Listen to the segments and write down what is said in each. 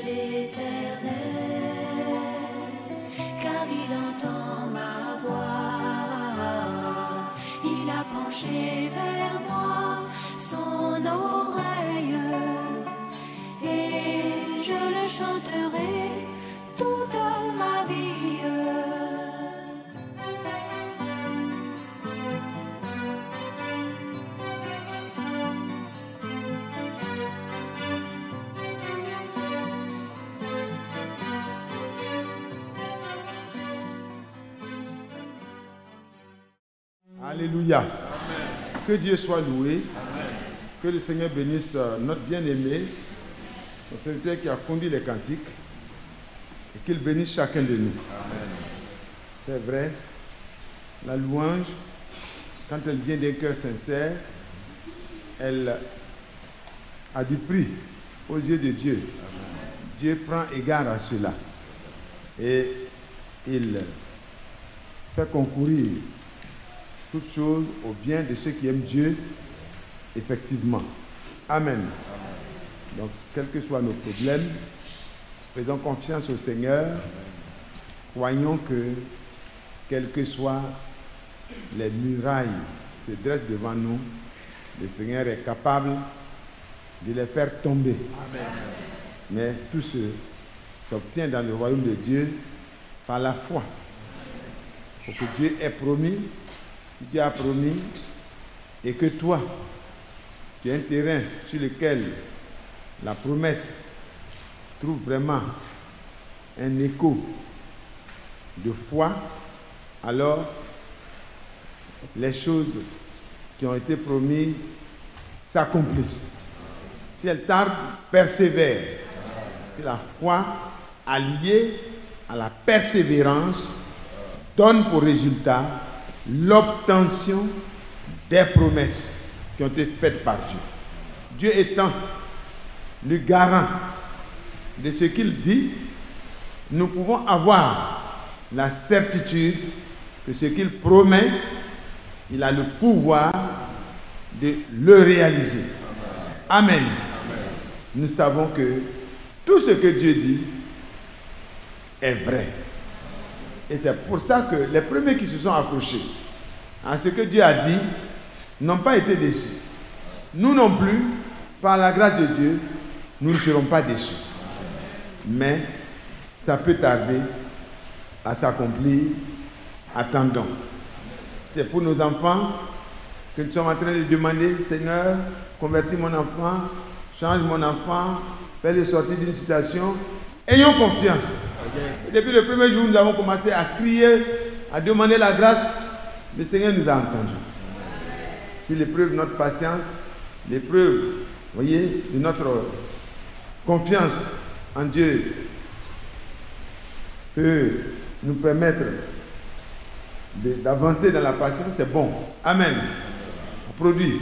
l'Éternel, car il entend ma voix. Il a penché vers moi son oreille, et je le chanterai toute ma vie. Alléluia. Amen. Que Dieu soit loué. Amen. Que le Seigneur bénisse notre bien-aimé, son serviteur qui a conduit les cantiques, et qu'il bénisse chacun de nous. Amen. C'est vrai, la louange, quand elle vient d'un cœur sincère, elle a du prix aux yeux de Dieu. Amen. Dieu prend égard à cela. Et il fait concourir toutes choses au bien de ceux qui aiment Dieu, effectivement. Amen. Amen. Donc, quels que soient nos problèmes, faisons confiance au Seigneur. Amen. Croyons que, quelles que soient les murailles qui se dressent devant nous, le Seigneur est capable de les faire tomber. Amen. Mais tout s'obtient dans le royaume de Dieu par la foi. Pour que Dieu ait promis, Dieu a promis, et que toi, tu as un terrain sur lequel la promesse trouve vraiment un écho de foi, alors les choses qui ont été promises s'accomplissent. Si elles tardent, persévère. Que la foi alliée à la persévérance donne pour résultat l'obtention des promesses qui ont été faites par Dieu. Dieu étant le garant de ce qu'il dit, nous pouvons avoir la certitude que ce qu'il promet, il a le pouvoir de le réaliser. Amen. Amen. Nous savons que tout ce que Dieu dit est vrai. Et c'est pour ça que les premiers qui se sont accrochés à ce que Dieu a dit n'ont pas été déçus. Nous non plus, par la grâce de Dieu, nous ne serons pas déçus. Mais ça peut tarder à s'accomplir. Attendons. C'est pour nos enfants que nous sommes en train de demander, Seigneur, convertis mon enfant, change mon enfant, fais-le sortir d'une situation. Ayons confiance. Depuis le premier jour, nous avons commencé à crier, à demander la grâce. Le Seigneur nous a entendus. C'est l'épreuve de notre patience, l'épreuve, voyez, de notre confiance en Dieu peut nous permettre d'avancer dans la patience. C'est bon. Amen. On produit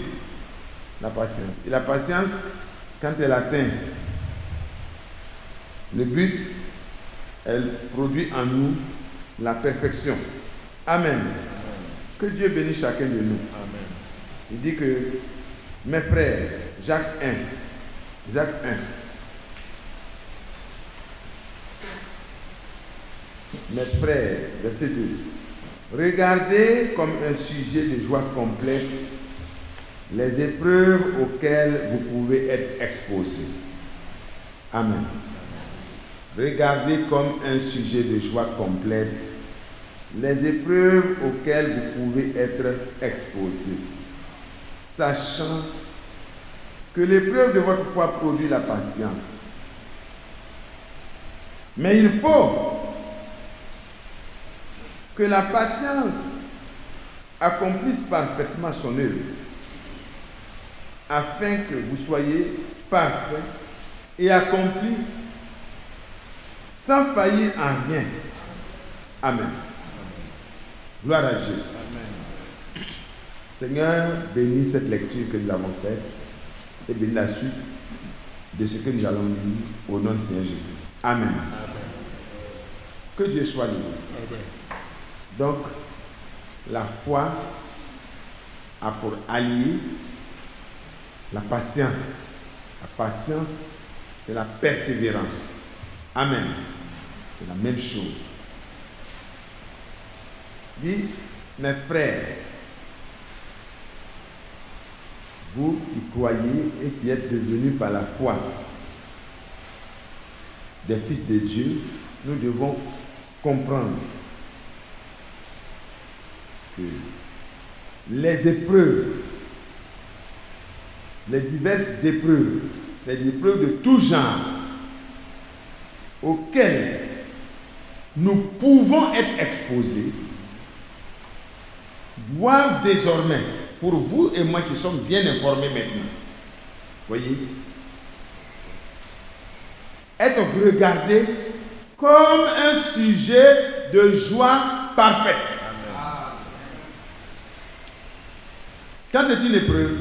la patience. Et la patience, quand elle atteint le but, elle produit en nous la perfection. Amen. Amen. Que Dieu bénisse chacun de nous. Amen. Il dit que mes frères, Jacques 1, mes frères, verset 2, regardez comme un sujet de joie complète les épreuves auxquelles vous pouvez être exposés. Amen. Regardez comme un sujet de joie complète les épreuves auxquelles vous pouvez être exposés, sachant que l'épreuve de votre foi produit la patience. Mais il faut que la patience accomplisse parfaitement son œuvre, afin que vous soyez parfaits et accomplis sans faillir en rien. Amen. Gloire à Dieu. Amen. Seigneur, bénis cette lecture que nous avons faite et bénis la suite de ce que nous allons lire au nom du Seigneur Jésus. Amen. Amen. Que Dieu soit loué. Donc, la foi a pour allié la patience. La patience, c'est la persévérance. Amen. C'est la même chose. Dit, mes frères, vous qui croyez et qui êtes devenus par la foi des fils de Dieu, nous devons comprendre que les épreuves, les diverses épreuves, les épreuves de tout genre auxquelles nous pouvons être exposés, doivent désormais, pour vous et moi qui sommes bien informés maintenant, voyez, être regardés comme un sujet de joie parfaite. Quand c'est une épreuve,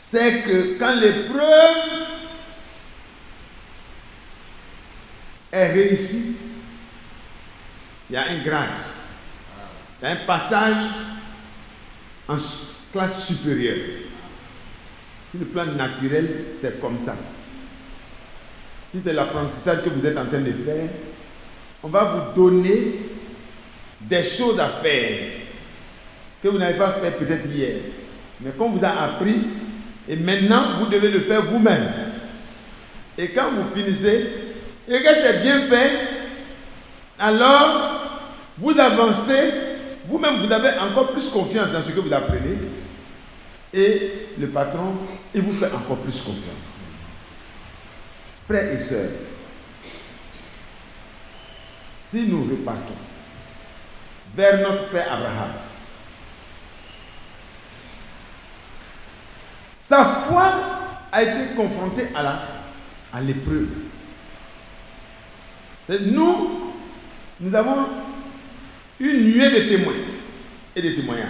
c'est que quand l'épreuve est réussie, il y a un grade, il y a un passage en classe supérieure. Sur le plan naturel, c'est comme ça. Si c'est l'apprentissage que vous êtes en train de faire, on va vous donner des choses à faire que vous n'avez pas fait peut-être hier. Mais qu'on vous a appris, et maintenant vous devez le faire vous-même. Et quand vous finissez, et que c'est bien fait, alors vous avancez, vous-même vous avez encore plus confiance dans ce que vous apprenez, et le patron, il vous fait encore plus confiance. Frères et sœurs, si nous repartons vers notre père Abraham, sa foi a été confrontée à l'épreuve. Nous avons une nuée de témoins et de témoignages.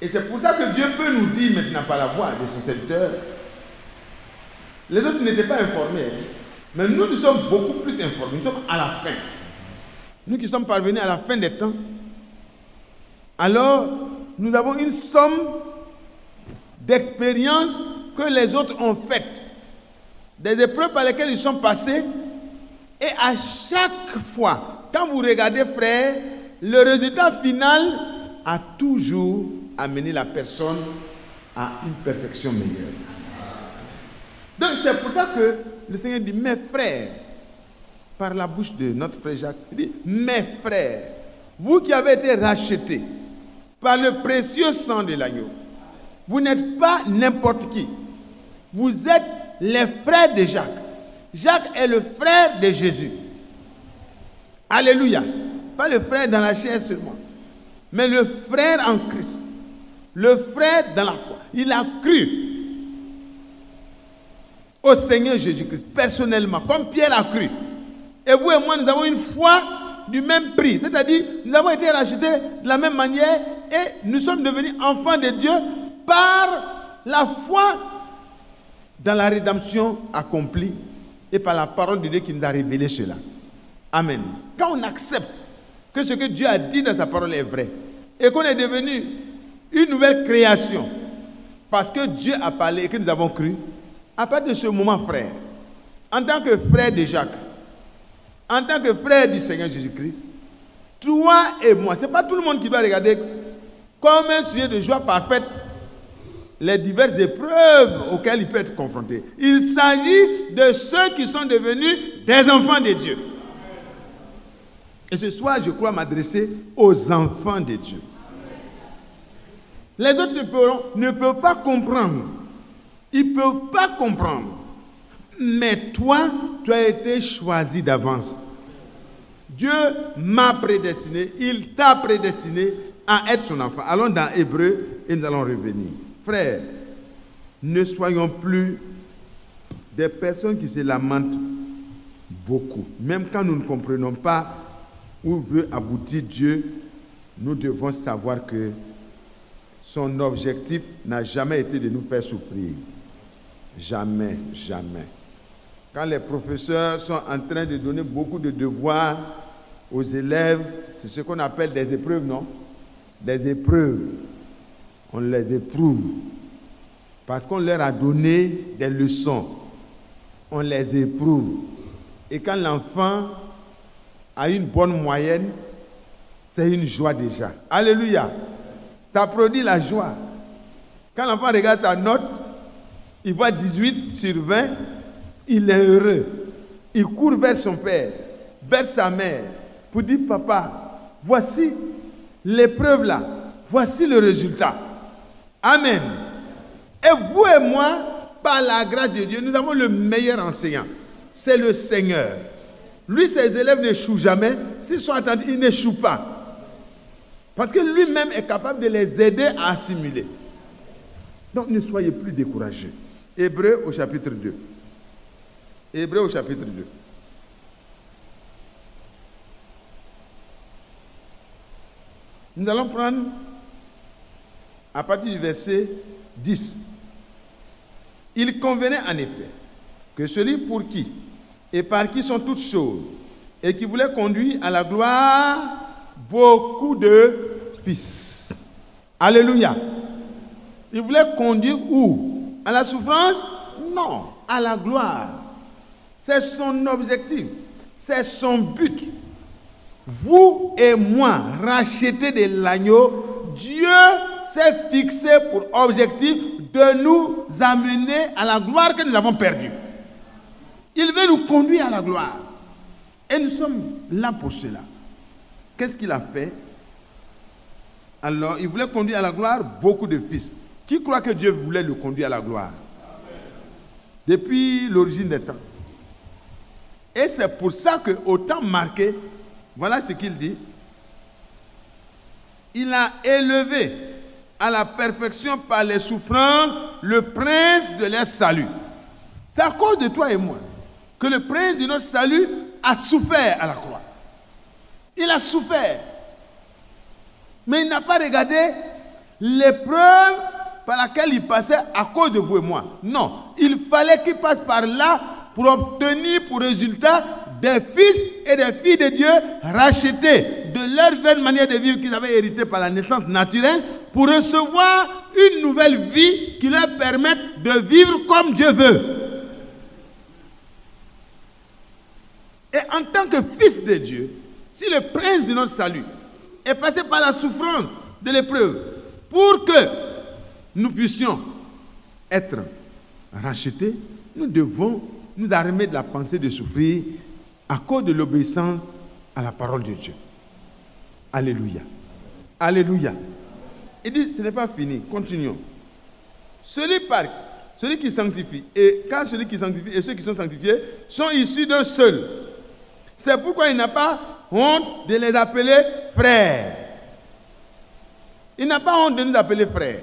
Et c'est pour ça que Dieu peut nous dire maintenant par la voix de son serviteur. Les autres n'étaient pas informés, mais nous sommes beaucoup plus informés. Nous sommes à la fin. Nous qui sommes parvenus à la fin des temps, alors nous avons une somme d'expériences que les autres ont faites, des épreuves par lesquelles ils sont passés, et à chaque fois, quand vous regardez, frère, le résultat final a toujours amené la personne à une perfection meilleure. Donc c'est pour ça que le Seigneur dit, mes frères, par la bouche de notre frère Jacques, il dit, mes frères, vous qui avez été rachetés par le précieux sang de l'agneau, vous n'êtes pas n'importe qui. Vous êtes les frères de Jacques. Jacques est le frère de Jésus. Alléluia. Pas le frère dans la chair seulement, mais le frère en Christ. Le frère dans la foi. Il a cru au Seigneur Jésus-Christ, personnellement, comme Pierre a cru. Et vous et moi, nous avons une foi du même prix. C'est-à-dire, nous avons été rachetés de la même manière et nous sommes devenus enfants de Dieu par la foi dans la rédemption accomplie et par la parole de Dieu qui nous a révélé cela. Amen. Quand on accepte que ce que Dieu a dit dans sa parole est vrai et qu'on est devenu une nouvelle création parce que Dieu a parlé et que nous avons cru, à partir de ce moment, frère, en tant que frère de Jacques, en tant que frère du Seigneur Jésus-Christ, toi et moi, ce n'est pas tout le monde qui doit regarder comme un sujet de joie parfaite les diverses épreuves auxquelles il peut être confronté. Il s'agit de ceux qui sont devenus des enfants de Dieu. Et ce soir, je crois m'adresser aux enfants de Dieu. Les autres ne peuvent pas comprendre. Ils ne peuvent pas comprendre. Mais toi, tu as été choisi d'avance. Dieu m'a prédestiné, il t'a prédestiné à être son enfant. Allons dans Hébreux et nous allons revenir. Frères, ne soyons plus des personnes qui se lamentent beaucoup. Même quand nous ne comprenons pas où veut aboutir Dieu, nous devons savoir que son objectif n'a jamais été de nous faire souffrir. Jamais, jamais. Quand les professeurs sont en train de donner beaucoup de devoirs aux élèves, c'est ce qu'on appelle des épreuves, non? Des épreuves. On les éprouve parce qu'on leur a donné des leçons. on les éprouve. Et quand l'enfant a une bonne moyenne, c'est une joie déjà. Alléluia. Ça produit la joie. Quand l'enfant regarde sa note, il voit 18 sur 20, il est heureux. Il court vers son père, vers sa mère, pour dire, papa, voici l'épreuve là, voici le résultat. Amen. Et vous et moi, par la grâce de Dieu, nous avons le meilleur enseignant. C'est le Seigneur. Lui, ses élèves n'échouent jamais. S'ils sont attendus, ils n'échouent pas. Parce que lui-même est capable de les aider à assimiler. Donc ne soyez plus découragés. Hébreux au chapitre 2. Hébreux au chapitre 2. Nous allons prendre à partir du verset 10. Il convenait en effet que celui pour qui et par qui sont toutes choses et qui voulait conduire à la gloire beaucoup de fils. Alléluia. Il voulait conduire où? À la souffrance? Non, à la gloire. C'est son objectif, c'est son but. Vous et moi, rachetés de l'agneau, Dieu s'est fixé pour objectif de nous amener à la gloire que nous avons perdue. Il veut nous conduire à la gloire. Et nous sommes là pour cela. Qu'est-ce qu'il a fait? Alors, il voulait conduire à la gloire beaucoup de fils. Qui croit que Dieu voulait le conduire à la gloire? Depuis l'origine des temps. Et c'est pour ça qu'au temps marqué, voilà ce qu'il dit. Il a élevé à la perfection par les souffrances le prince de leur salut. C'est à cause de toi et moi que le prince de notre salut a souffert à la croix. Il a souffert. Mais il n'a pas regardé l'épreuve par laquelle il passait à cause de vous et moi. Non, il fallait qu'il passe par là pour obtenir pour résultat des fils et des filles de Dieu rachetés de leur vaine manière de vivre qu'ils avaient hérité par la naissance naturelle pour recevoir une nouvelle vie qui leur permette de vivre comme Dieu veut. Et en tant que fils de Dieu, si le prince de notre salut est passé par la souffrance de l'épreuve pour que nous puissions être rachetés, nous devons nous armer de la pensée de souffrir à cause de l'obéissance à la parole de Dieu. Alléluia. Alléluia. Il dit, ce n'est pas fini, continuons. Celui qui sanctifie, et car celui qui sanctifie et ceux qui sont sanctifiés sont issus d'un seul. C'est pourquoi il n'a pas honte de les appeler frères. Il n'a pas honte de nous appeler frères.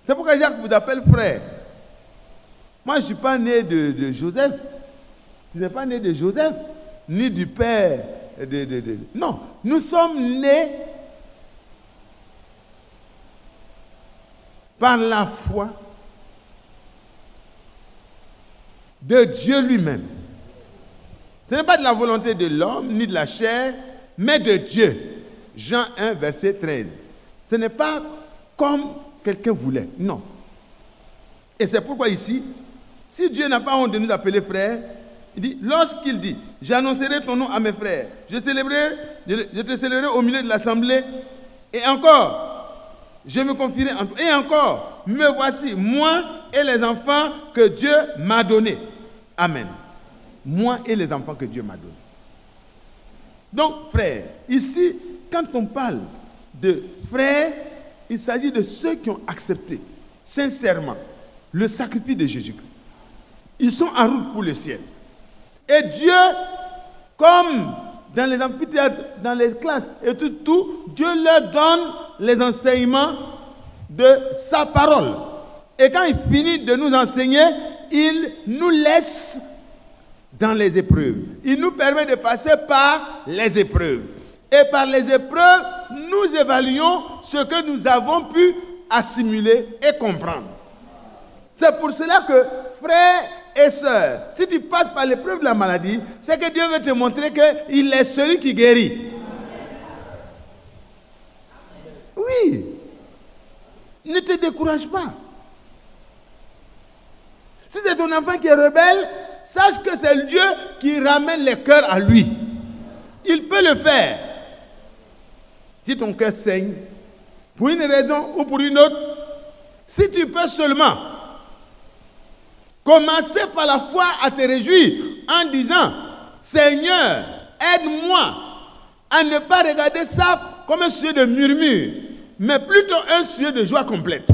C'est pourquoi Jacques vous appelle frère. Moi, je ne suis pas né de Joseph. Tu n'es pas né de Joseph, ni du père Non, nous sommes nés par la foi de Dieu lui-même. Ce n'est pas de la volonté de l'homme, ni de la chair, mais de Dieu. Jean 1, verset 13. Ce n'est pas comme quelqu'un voulait, non. Et c'est pourquoi ici, si Dieu n'a pas honte de nous appeler frères, il dit, lorsqu'il dit, j'annoncerai ton nom à mes frères, je te célébrerai au milieu de l'assemblée, et encore, je me confierai en toi, et encore, me voici, moi et les enfants que Dieu m'a donnés. Amen. Moi et les enfants que Dieu m'a donnés. Donc, frères, ici, quand on parle de frères, il s'agit de ceux qui ont accepté sincèrement le sacrifice de Jésus-Christ. Ils sont en route pour le ciel. Et Dieu, comme dans les amphithéâtres, dans les classes et tout, Dieu leur donne les enseignements de sa parole. Et quand il finit de nous enseigner, il nous laisse dans les épreuves. Il nous permet de passer par les épreuves. Et par les épreuves, nous évaluons ce que nous avons pu assimiler et comprendre. C'est pour cela que, frères et sœurs, si tu passes par l'épreuve de la maladie, c'est que Dieu veut te montrer qu'il est celui qui guérit. Oui. Ne te décourage pas. Si c'est ton enfant qui est rebelle, sache que c'est Dieu qui ramène les cœurs à lui. Il peut le faire. Si ton cœur saigne, pour une raison ou pour une autre, si tu peux seulement commencer par la foi à te réjouir en disant, Seigneur, aide-moi à ne pas regarder ça comme un sujet de murmure, mais plutôt un sujet de joie complète.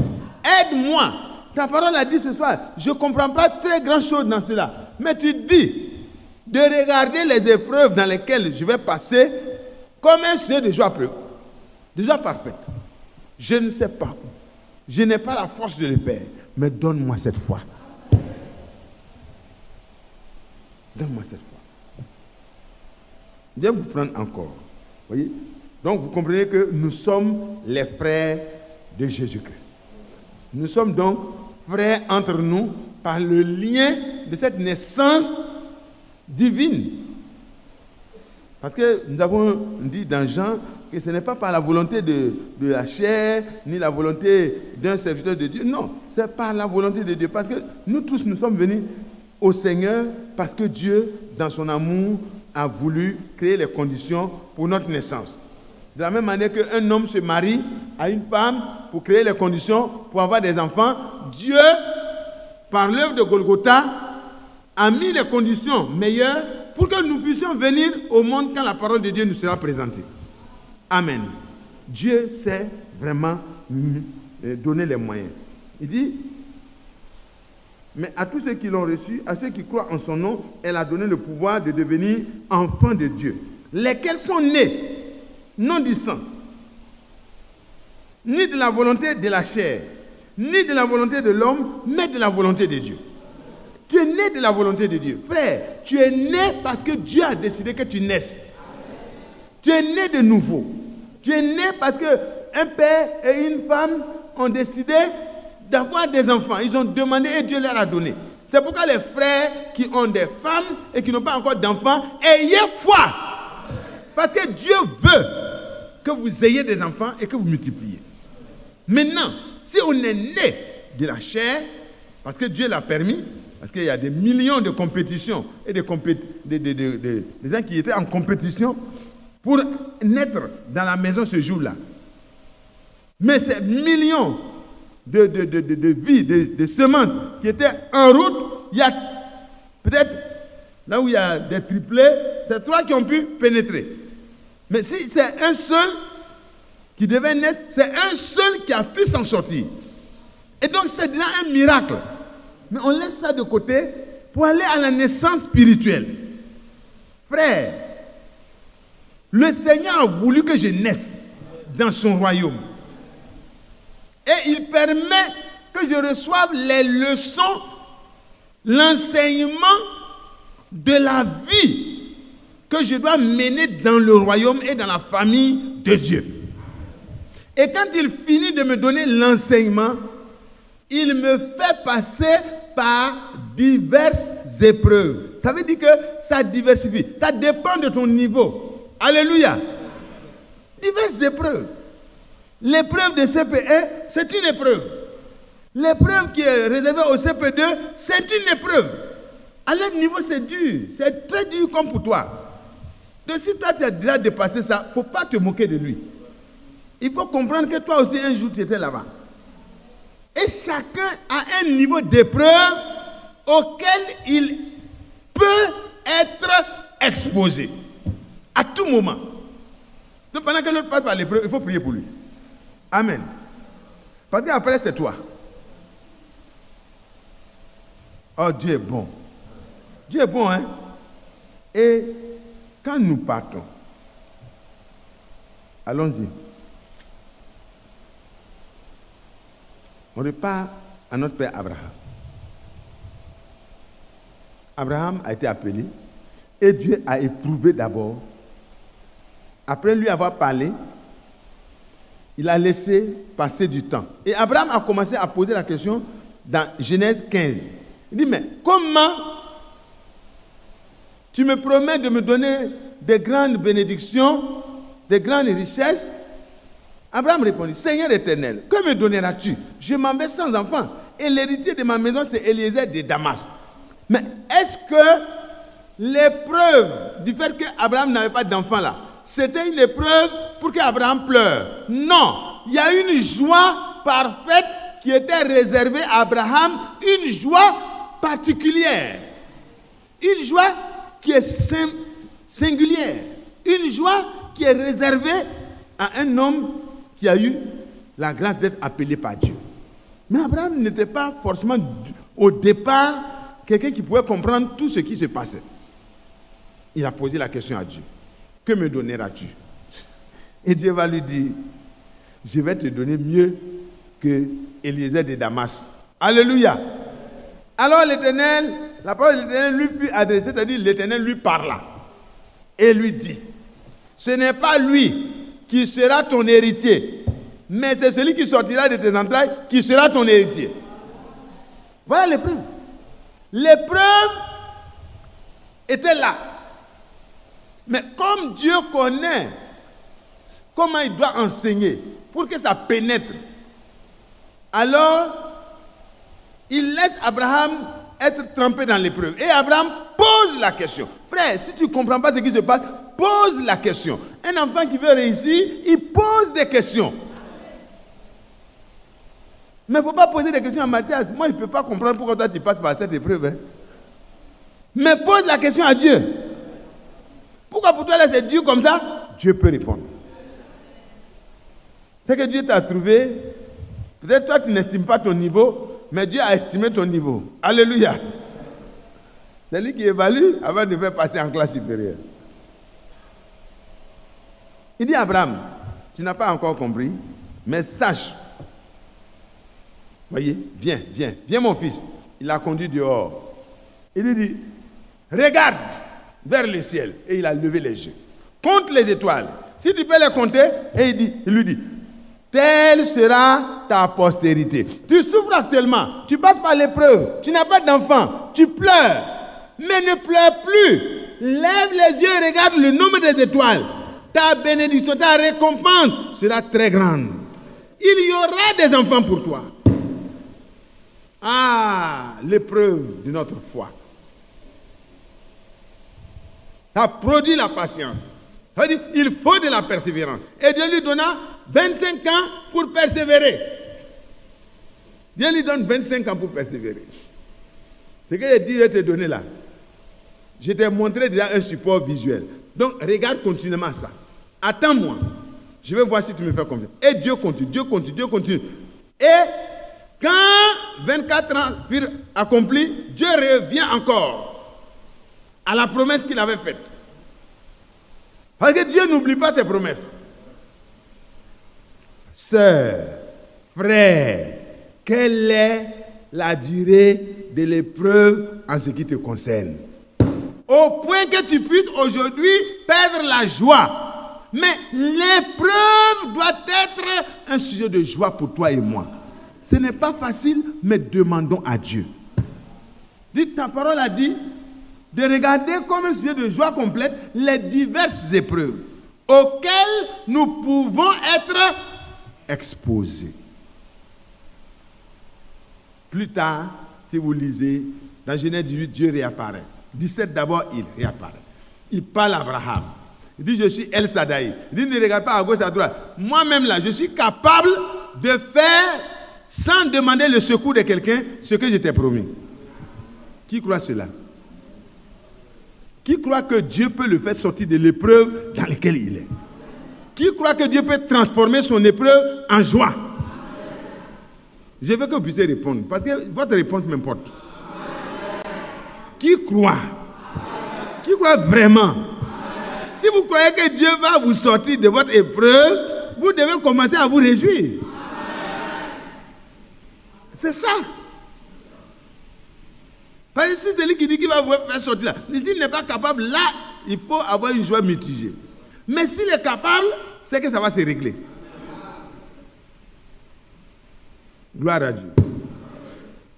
Aide-moi. Ta parole a dit ce soir, je ne comprends pas très grand chose dans cela, mais tu dis de regarder les épreuves dans lesquelles je vais passer comme un sujet de joie parfaite. Je ne sais pas. Je n'ai pas la force de le faire, mais donne-moi cette foi. Donne-moi cette foi. Je vais vous prendre encore. Voyez? Donc vous comprenez que nous sommes les frères de Jésus-Christ. Nous sommes donc frères entre nous par le lien de cette naissance divine. Parce que nous avons dit dans Jean que ce n'est pas par la volonté de la chair, ni la volonté d'un serviteur de Dieu. Non, c'est par la volonté de Dieu. Parce que nous tous, nous sommes venus au Seigneur parce que Dieu, dans son amour, a voulu créer les conditions pour notre naissance. De la même manière qu'un homme se marie à une femme pour créer les conditions pour avoir des enfants, Dieu, par l'œuvre de Golgotha, a mis les conditions meilleures pour que nous puissions venir au monde quand la parole de Dieu nous sera présentée. Amen. Dieu sait vraiment donner les moyens. Il dit, mais à tous ceux qui l'ont reçu, à ceux qui croient en son nom, elle a donné le pouvoir de devenir enfants de Dieu, lesquels sont nés, non du sang, ni de la volonté de la chair, ni de la volonté de l'homme, mais de la volonté de Dieu. Tu es né de la volonté de Dieu. Frère, tu es né parce que Dieu a décidé que tu naisses. Tu es né de nouveau. Tu es né parce qu'un père et une femme ont décidé d'avoir des enfants. Ils ont demandé et Dieu leur a donné. C'est pourquoi les frères qui ont des femmes et qui n'ont pas encore d'enfants, ayez foi. Parce que Dieu veut que vous ayez des enfants et que vous multipliez. Maintenant, si on est né de la chair, parce que Dieu l'a permis, parce qu'il y a des millions de compétitions et des gens qui étaient en compétition pour naître dans la maison ce jour-là. Mais ces millions de vies, de semences qui étaient en route, il y a peut-être, là où il y a des triplés, c'est 3 qui ont pu pénétrer. Mais si c'est un seul qui devait naître, c'est un seul qui a pu s'en sortir. Et donc c'est déjà un miracle. Mais on laisse ça de côté pour aller à la naissance spirituelle. Frère, le Seigneur a voulu que je naisse dans son royaume. Et il permet que je reçoive les leçons, l'enseignement de la vie que je dois mener dans le royaume et dans la famille de Dieu. Et quand il finit de me donner l'enseignement, il me fait passer par diverses épreuves. Ça veut dire que ça diversifie. Ça dépend de ton niveau. Alléluia. Diverses épreuves. L'épreuve de CP1, c'est une épreuve. L'épreuve qui est réservée au CP2, c'est une épreuve. À leur niveau, c'est dur. C'est très dur comme pour toi. Donc si toi, tu as déjà dépassé ça, il ne faut pas te moquer de lui. Il faut comprendre que toi aussi, un jour, tu étais là-bas. Et chacun a un niveau d'épreuve auquel il peut être exposé. À tout moment. Donc pendant que l'autre passe par l'épreuve, il faut prier pour lui. Amen. Parce qu'après, c'est toi. Oh, Dieu est bon. Dieu est bon, hein? Et quand nous partons, allons-y. On repart à notre père Abraham. Abraham a été appelé et Dieu a éprouvé d'abord. Après lui avoir parlé, il a laissé passer du temps. Et Abraham a commencé à poser la question dans Genèse 15. Il dit, mais comment tu me promets de me donner des grandes bénédictions, des grandes richesses? Abraham répondit, Seigneur éternel, que me donneras-tu? Je m'en vais sans enfant. Et l'héritier de ma maison, c'est Eliezer de Damas. Mais est-ce que l'épreuve du fait qu'Abraham n'avait pas d'enfant là, c'était une épreuve pour qu'Abraham pleure? Non, il y a une joie parfaite qui était réservée à Abraham, une joie particulière, une joie qui est singulière, une joie qui est réservée à un homme qui a eu la grâce d'être appelé par Dieu. Mais Abraham n'était pas forcément au départ quelqu'un qui pouvait comprendre tout ce qui se passait. Il a posé la question à Dieu. Que me donneras-tu? Et Dieu va lui dire, je vais te donner mieux que Eliezer de Damas. Alléluia. Alors l'Éternel, la parole de l'Éternel lui fut adressée, c'est-à-dire l'Éternel lui parla et lui dit, ce n'est pas lui qui sera ton héritier, mais c'est celui qui sortira de tes entrailles qui sera ton héritier. Voilà l'épreuve. L'épreuve était là. Mais comme Dieu connaît comment il doit enseigner pour que ça pénètre, alors il laisse Abraham être trempé dans l'épreuve. Et Abraham pose la question. Frère, si tu ne comprends pas ce qui se passe, pose la question. Un enfant qui veut réussir, il pose des questions. Mais il ne faut pas poser des questions à Mathias. Moi, je ne peux pas comprendre pourquoi toi tu passes par cette épreuve. Hein. Mais pose la question à Dieu. Pourquoi pour toi là c'est dur comme ça? Dieu peut répondre. C'est que Dieu t'a trouvé. Peut-être toi tu n'estimes pas ton niveau, mais Dieu a estimé ton niveau. Alléluia. C'est lui qui évalue avant de faire passer en classe supérieure. Il dit à Abraham, tu n'as pas encore compris, mais sache. Voyez, viens mon fils. Il l'a conduit dehors. Il lui dit, regarde vers le ciel. Et il a levé les yeux. Compte les étoiles. Si tu peux les compter, et il lui dit, telle sera ta postérité. Tu souffres actuellement, tu passes par l'épreuve, tu n'as pas d'enfant, tu pleures, mais ne pleure plus. Lève les yeux et regarde le nombre des étoiles. Ta bénédiction, ta récompense sera très grande. Il y aura des enfants pour toi. Ah, l'épreuve de notre foi. Ça produit la patience. Ça dit, il faut de la persévérance. Et Dieu lui donna 25 ans pour persévérer. Dieu lui donne 25 ans pour persévérer. Ce que j'ai dit, je vais te donner là. Je t'ai montré déjà un support visuel. Donc, regarde continuellement ça. Attends-moi. Je vais voir si tu me fais confiance. Et Dieu continue, Dieu continue, Dieu continue. Et quand 24 ans furent accomplis, Dieu revient encore à la promesse qu'il avait faite. Parce que Dieu n'oublie pas ses promesses. Sœur, frère, quelle est la durée de l'épreuve en ce qui te concerne? Au point que tu puisses aujourd'hui perdre la joie. Mais l'épreuve doit être un sujet de joie pour toi et moi. Ce n'est pas facile, mais demandons à Dieu. Dites, ta parole a dit de regarder comme un sujet de joie complète les diverses épreuves auxquelles nous pouvons être exposés. Plus tard, si vous lisez, dans Genèse 18, Dieu réapparaît. 17 d'abord, il réapparaît. Il parle à Abraham. Il dit, je suis El Shaddai. Il dit, ne regarde pas à gauche, à droite. Moi-même là, je suis capable de faire, sans demander le secours de quelqu'un, ce que je t'ai promis. Qui croit cela? Qui croit que Dieu peut le faire sortir de l'épreuve dans laquelle il est? Qui croit que Dieu peut transformer son épreuve en joie? Je veux que vous puissiez répondre, parce que votre réponse m'importe. Qui croit? Qui croit vraiment? Si vous croyez que Dieu va vous sortir de votre épreuve, vous devez commencer à vous réjouir. C'est ça. Parce que si c'est lui qui dit qu'il va vous faire sortir là, s'il n'est pas capable, là, il faut avoir une joie mitigée. Mais s'il est capable, c'est que ça va se régler. Gloire à Dieu.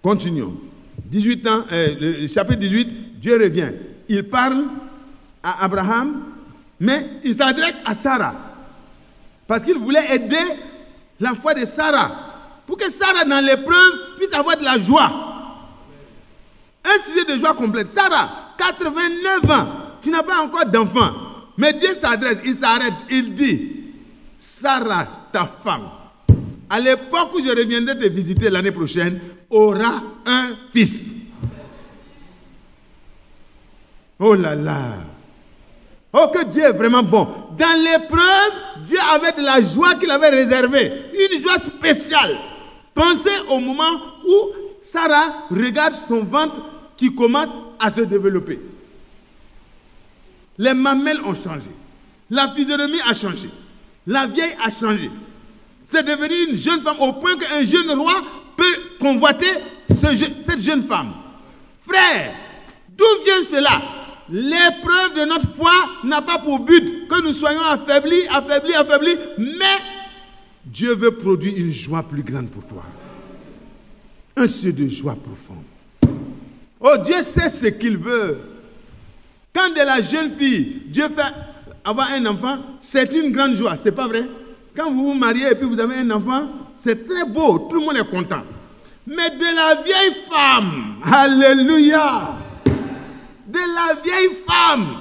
Continuons. 18 ans, le chapitre 18, Dieu revient. Il parle à Abraham, mais il s'adresse à Sarah. Parce qu'il voulait aider la foi de Sarah. Pour que Sarah, dans l'épreuve, puisse avoir de la joie. Un sujet de joie complète. Sarah, 89 ans, tu n'as pas encore d'enfant. Mais Dieu s'adresse, il s'arrête, il dit, Sarah, ta femme, à l'époque où je reviendrai te visiter l'année prochaine, aura un fils. Oh là là. Oh, que Dieu est vraiment bon. Dans l'épreuve, Dieu avait de la joie qu'il avait réservée. Une joie spéciale. Pensez au moment où Sarah regarde son ventre qui commence à se développer. Les mamelles ont changé. La physionomie a changé. La vieille a changé. C'est devenu une jeune femme au point qu'un jeune roi peut convoiter cette jeune femme. Frère, d'où vient cela? L'épreuve de notre foi n'a pas pour but que nous soyons affaiblis, mais Dieu veut produire une joie plus grande pour toi. Un ciel de joie profonde. Oh, Dieu sait ce qu'il veut. Quand de la jeune fille, Dieu fait avoir un enfant, c'est une grande joie, c'est pas vrai? Quand vous vous mariez et puis vous avez un enfant, c'est très beau, tout le monde est content. Mais de la vieille femme, alléluia, de la vieille femme,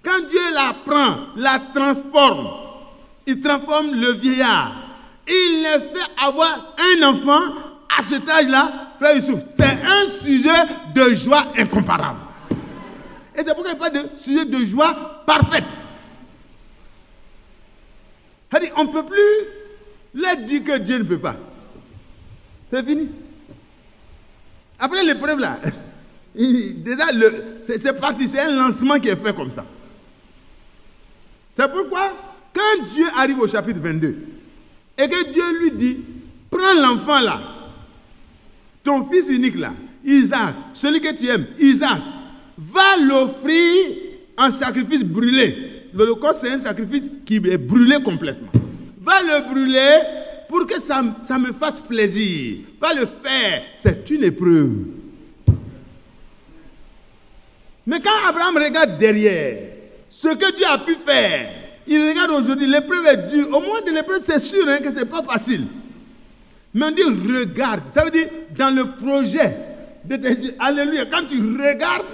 quand Dieu la prend, la transforme, il transforme le vieillard, il le fait avoir un enfant à cet âge-là, frère Youssouf, c'est un sujet de joie incomparable. Et c'est pourquoi il parle de sujet de joie parfaite. C'est-à-dire, on ne peut plus leur dire que Dieu ne peut pas. C'est fini. Après l'épreuve là, déjà c'est parti, c'est un lancement qui est fait comme ça. C'est pourquoi, quand Dieu arrive au chapitre 22, et que Dieu lui dit, prends l'enfant là, ton fils unique là, Isaac, celui que tu aimes, Isaac, va l'offrir en sacrifice brûlé. L'Holocauste, c'est un sacrifice qui est brûlé complètement. Va le brûler pour que ça me fasse plaisir. Va le faire. C'est une épreuve. Mais quand Abraham regarde derrière, ce que Dieu a pu faire, il regarde aujourd'hui, l'épreuve est dure. Au moins de l'épreuve, c'est sûr que ce n'est pas facile. Mais on dit regarde. Ça veut dire dans le projet de tes dieux. Alléluia. Quand tu regardes,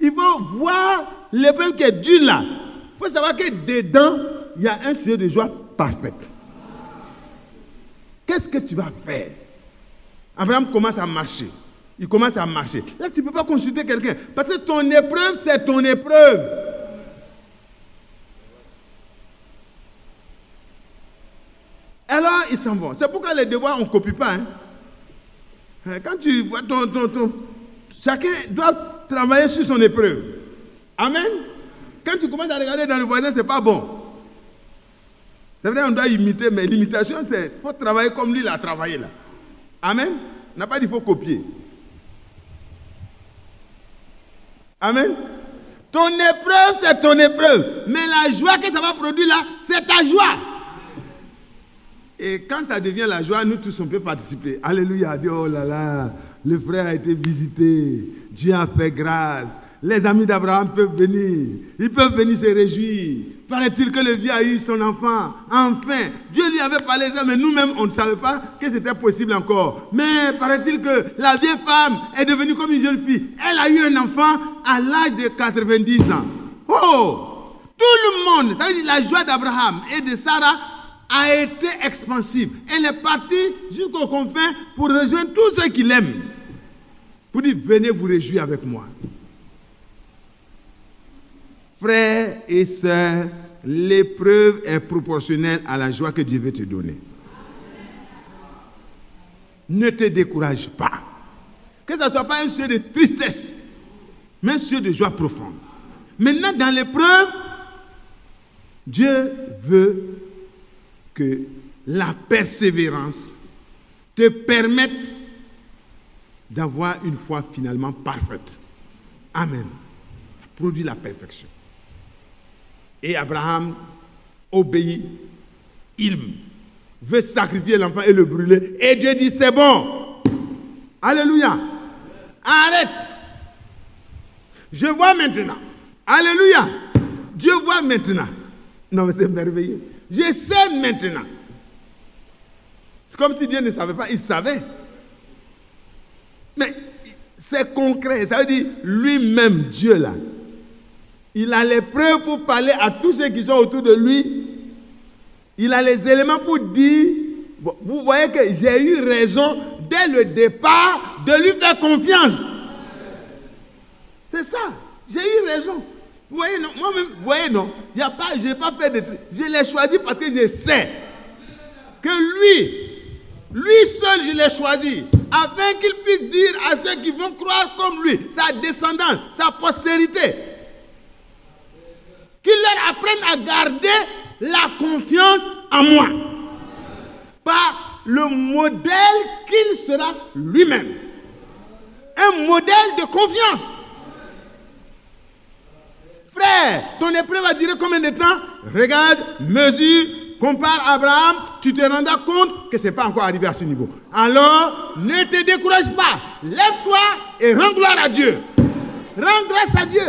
il faut voir l'épreuve qui est dure là. Il faut savoir que dedans, il y a un sujet de joie parfaite. Qu'est-ce que tu vas faire? Abraham commence à marcher. Il commence à marcher. Là, tu ne peux pas consulter quelqu'un. Parce que ton épreuve, c'est ton épreuve. Alors, ils s'en vont. C'est pourquoi les devoirs, on ne copie pas. Quand tu vois chacun doit travailler sur son épreuve. Amen. Quand tu commences à regarder dans le voisin, ce n'est pas bon. C'est vrai, on doit imiter, mais l'imitation, c'est il faut travailler comme lui, il a travaillé là. Amen. On n'a pas dit qu'il faut copier. Amen. Ton épreuve, c'est ton épreuve. Mais la joie que ça va produire là, c'est ta joie. Et quand ça devient la joie, nous tous, on peut participer. Alléluia. Oh là là, le frère a été visité. Dieu a fait grâce. Les amis d'Abraham peuvent venir. Ils peuvent venir se réjouir. Paraît-il que le vieux a eu son enfant. Enfin, Dieu lui avait parlé de ça, mais nous-mêmes, on ne savait pas que c'était possible encore. Mais paraît-il que la vieille femme est devenue comme une jeune fille. Elle a eu un enfant à l'âge de 90 ans. Oh! Tout le monde, ça veut dire la joie d'Abraham et de Sarah a été expansive. Elle est partie jusqu'au confin pour rejoindre tous ceux qui l'aiment. Pour dire, venez vous réjouir avec moi. Frères et sœurs, l'épreuve est proportionnelle à la joie que Dieu veut te donner. Ne te décourage pas. Que ce ne soit pas un sujet de tristesse, mais un sujet de joie profonde. Maintenant, dans l'épreuve, Dieu veut que la persévérance te permette d'avoir une foi finalement parfaite. Amen. Produit la perfection. Et Abraham obéit. Il veut sacrifier l'enfant et le brûler. Et Dieu dit, c'est bon. Alléluia. Arrête. Je vois maintenant. Alléluia. Dieu voit maintenant. Non, mais c'est merveilleux. Je sais maintenant. C'est comme si Dieu ne savait pas. Il savait. Mais c'est concret. Ça veut dire lui-même, Dieu là. Il a les preuves pour parler à tous ceux qui sont autour de lui. Il a les éléments pour dire, vous voyez que j'ai eu raison dès le départ de lui faire confiance. C'est ça. J'ai eu raison. Vous voyez, non, moi-même, vous voyez, non, je n'ai pas fait de trucs. Je l'ai choisi parce que je sais que lui seul, je l'ai choisi, afin qu'il puisse dire à ceux qui vont croire comme lui, sa descendance, sa postérité, qu'il leur apprenne à garder la confiance en moi, par le modèle qu'il sera lui-même. Un modèle de confiance. Frère, ton épreuve va durer combien de temps? Regarde, mesure, compare Abraham, tu te rendras compte que ce n'est pas encore arrivé à ce niveau. Alors, ne te décourage pas. Lève-toi et rends gloire à Dieu. Rends grâce à Dieu.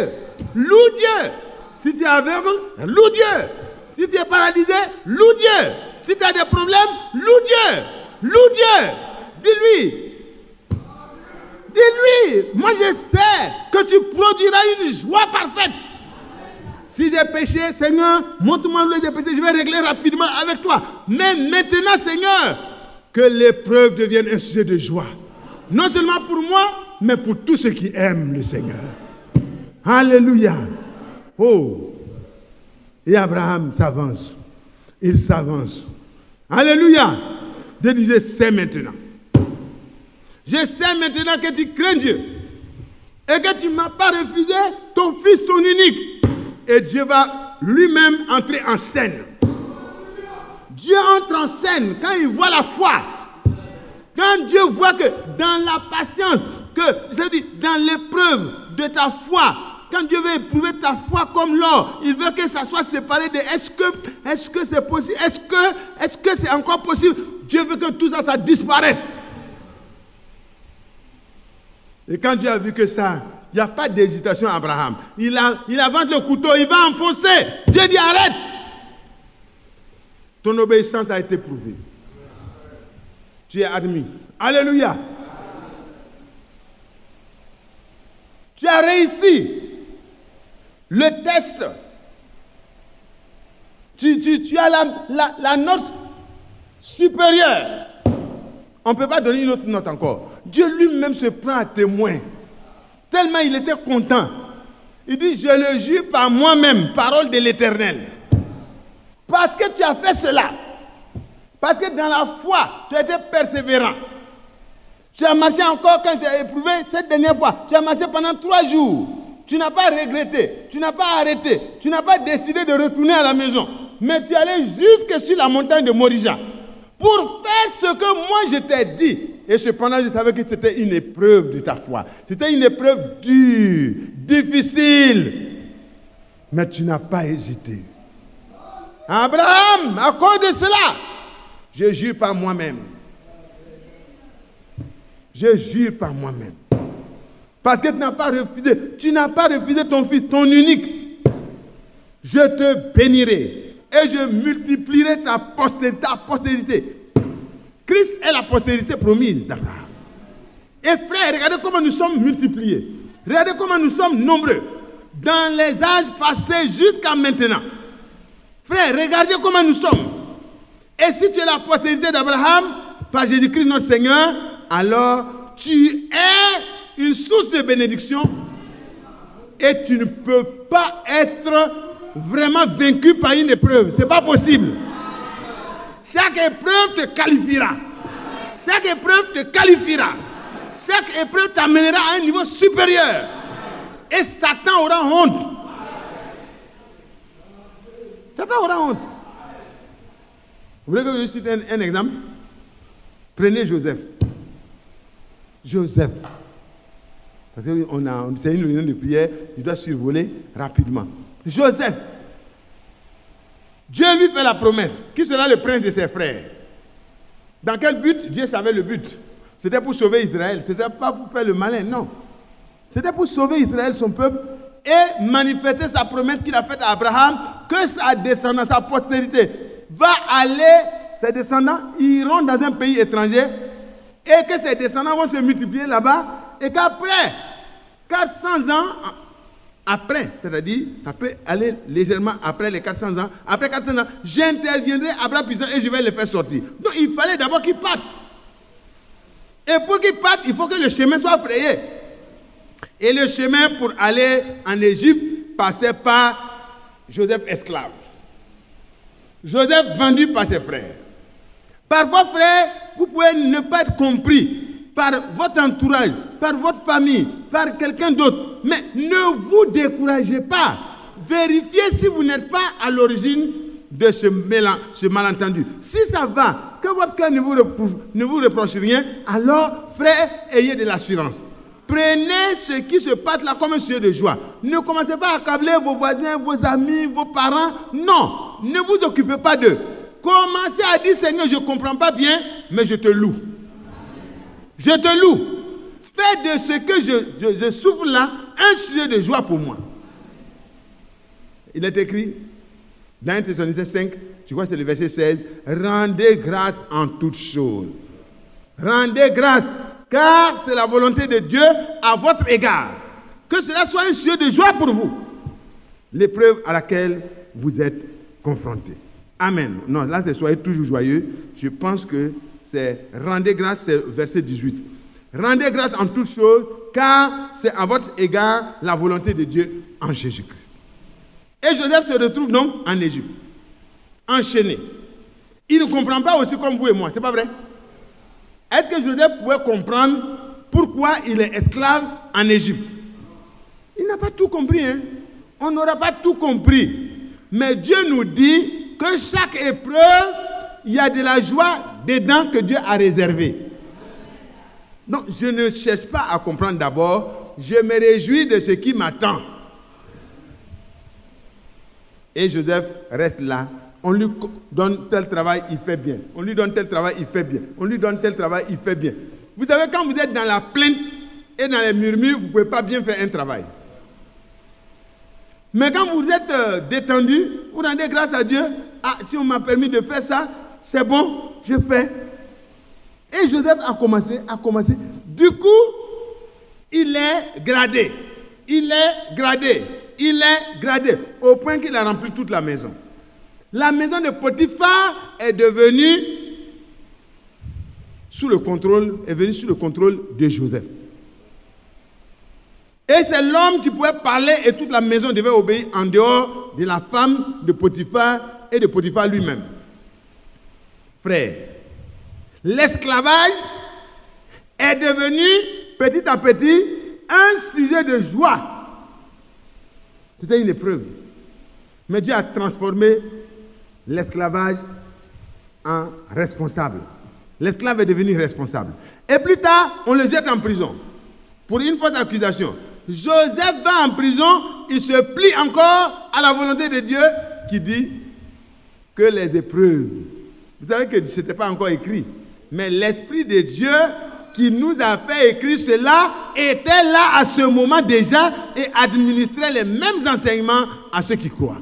Loue Dieu. Si tu es aveugle, loue Dieu. Si tu es paralysé, loue Dieu. Si tu as des problèmes, loue Dieu. Loue Dieu. Dis-lui. Dis-lui. Moi, je sais que tu produiras une joie parfaite. Si j'ai péché, Seigneur, montre-moi où j'ai péché, je vais régler rapidement avec toi. Mais maintenant, Seigneur, que l'épreuve devienne un sujet de joie. Non seulement pour moi, mais pour tous ceux qui aiment le Seigneur. Alléluia. Oh. Et Abraham s'avance. Il s'avance. Alléluia. Dieu dit, je sais maintenant. Je sais maintenant que tu crains Dieu. Et que tu ne m'as pas refusé ton fils, ton unique. Et Dieu va lui-même entrer en scène. Dieu entre en scène quand il voit la foi. Quand Dieu voit que dans la patience, c'est-à-dire dans l'épreuve de ta foi, quand Dieu veut éprouver ta foi comme l'or, il veut que ça soit séparé de est-ce que c'est possible, est-ce que c'est encore possible. Dieu veut que tout ça, ça disparaisse. Et quand Dieu a vu que ça, il n'y a pas d'hésitation à Abraham. Il avance le couteau, il va enfoncer. Dieu dit arrête. Ton obéissance a été prouvée. Tu es admis. Alléluia. Tu as réussi le test. Tu as la note supérieure. On ne peut pas donner une autre note encore. Dieu lui-même se prend à témoin. Tellement il était content. Il dit, je le jure par moi-même, parole de l'Éternel. Parce que tu as fait cela. Parce que dans la foi, tu as été persévérant. Tu as marché encore quand tu as éprouvé cette dernière fois. Tu as marché pendant 3 jours. Tu n'as pas regretté. Tu n'as pas arrêté. Tu n'as pas décidé de retourner à la maison. Mais tu es allé jusque sur la montagne de Morija. Pour faire ce que moi je t'ai dit. Et cependant, je savais que c'était une épreuve de ta foi. C'était une épreuve dure, difficile. Mais tu n'as pas hésité. Abraham, à cause de cela, je jure par moi-même. Je jure par moi-même. Parce que tu n'as pas refusé ton fils, ton unique. Je te bénirai et je multiplierai ta postérité. Christ est la postérité promise d'Abraham. Et frère, regardez comment nous sommes multipliés. Regardez comment nous sommes nombreux. Dans les âges passés jusqu'à maintenant. Frère, regardez comment nous sommes. Et si tu es la postérité d'Abraham, par Jésus-Christ notre Seigneur, alors tu es une source de bénédiction et tu ne peux pas être vraiment vaincu par une épreuve. Ce n'est pas possible. Chaque épreuve te qualifiera. Chaque épreuve te qualifiera. Chaque épreuve t'amènera à un niveau supérieur. Et Satan aura honte. Satan aura honte. Vous voulez que je cite un exemple? Prenez Joseph. Joseph. Parce que c'est une réunion de prière, je dois survoler rapidement. Joseph. Dieu lui fait la promesse. Qui sera le prince de ses frères? Dans quel but? Dieu savait le but. C'était pour sauver Israël. Ce n'était pas pour faire le malin, non. C'était pour sauver Israël, son peuple, et manifester sa promesse qu'il a faite à Abraham, que sa descendance, sa postérité, va aller, ses descendants iront dans un pays étranger, et que ses descendants vont se multiplier là-bas, et qu'après 400 ans, après, c'est-à-dire, ça peut aller légèrement après les 400 ans, après 400 ans, j'interviendrai à bras puissants et je vais les faire sortir. Donc il fallait d'abord qu'ils partent. Et pour qu'ils partent, il faut que le chemin soit frayé. Et le chemin pour aller en Égypte passait par Joseph esclave. Joseph vendu par ses frères. Parfois, frères, vous pouvez ne pas être compris par votre entourage, par votre famille, par quelqu'un d'autre. Mais ne vous découragez pas. Vérifiez si vous n'êtes pas à l'origine de ce malentendu. Si ça va, que votre cœur ne vous reproche rien, alors, frères, ayez de l'assurance. Prenez ce qui se passe là comme un sujet de joie. Ne commencez pas à accabler vos voisins, vos amis, vos parents. Non, ne vous occupez pas d'eux. Commencez à dire, Seigneur, je ne comprends pas bien, mais je te loue. Je te loue. Fais de ce que je souffre là un sujet de joie pour moi. Il est écrit dans 1 Thessaloniciens 5, je crois que c'est le verset 16, rendez grâce en toutes choses. Rendez grâce, car c'est la volonté de Dieu à votre égard. Que cela soit un sujet de joie pour vous. L'épreuve à laquelle vous êtes confrontés. Amen. Non, là c'est soyez toujours joyeux. Je pense que c'est rendez grâce, c'est verset 18. Rendez grâce en toutes choses, car c'est à votre égard la volonté de Dieu en Jésus-Christ. Et Joseph se retrouve donc en Égypte, enchaîné. Il ne comprend pas aussi comme vous et moi, c'est pas vrai? Est-ce que Joseph pouvait comprendre pourquoi il est esclave en Égypte? Il n'a pas tout compris, hein? On n'aura pas tout compris. Mais Dieu nous dit que chaque épreuve, il y a de la joie dedans que Dieu a réservé. Donc, je ne cherche pas à comprendre d'abord. Je me réjouis de ce qui m'attend. Et Joseph reste là. On lui donne tel travail, il fait bien. On lui donne tel travail, il fait bien. On lui donne tel travail, il fait bien. Vous savez, quand vous êtes dans la plainte et dans les murmures, vous ne pouvez pas bien faire un travail. Mais quand vous êtes détendu, vous rendez grâce à Dieu. Ah, si on m'a permis de faire ça, c'est bon, je fais. Et Joseph a commencé. Du coup, il est gradé. Il est gradé au point qu'il a rempli toute la maison. La maison de Potiphar est devenue sous le contrôle de Joseph. Et c'est l'homme qui pouvait parler et toute la maison devait obéir en dehors de la femme de Potiphar et de Potiphar lui-même. Frère, l'esclavage est devenu petit à petit un sujet de joie. C'était une épreuve. Mais Dieu a transformé l'esclavage en responsable. L'esclave est devenu responsable. Et plus tard, on le jette en prison pour une fausse accusation. Joseph va en prison, il se plie encore à la volonté de Dieu qui dit que les épreuves, vous savez que ce n'était pas encore écrit, mais l'Esprit de Dieu qui nous a fait écrire cela était là à ce moment déjà et administrait les mêmes enseignements à ceux qui croient.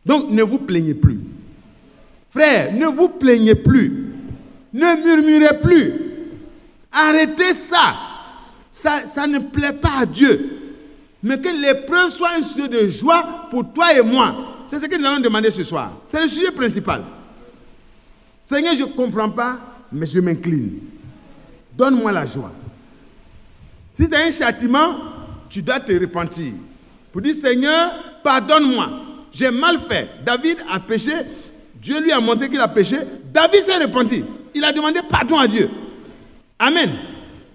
Donc ne vous plaignez plus. Frère, ne vous plaignez plus. Ne murmurez plus. Arrêtez ça. Ça ne plaît pas à Dieu. Mais que l'épreuve soit un sujet de joie pour toi et moi. C'est ce que nous allons demander ce soir. C'est le sujet principal. Seigneur, je ne comprends pas, mais je m'incline. Donne-moi la joie. Si tu as un châtiment, tu dois te repentir. Pour dire, Seigneur, pardonne-moi. J'ai mal fait. David a péché. Dieu lui a montré qu'il a péché. David s'est repenti. Il a demandé pardon à Dieu. Amen.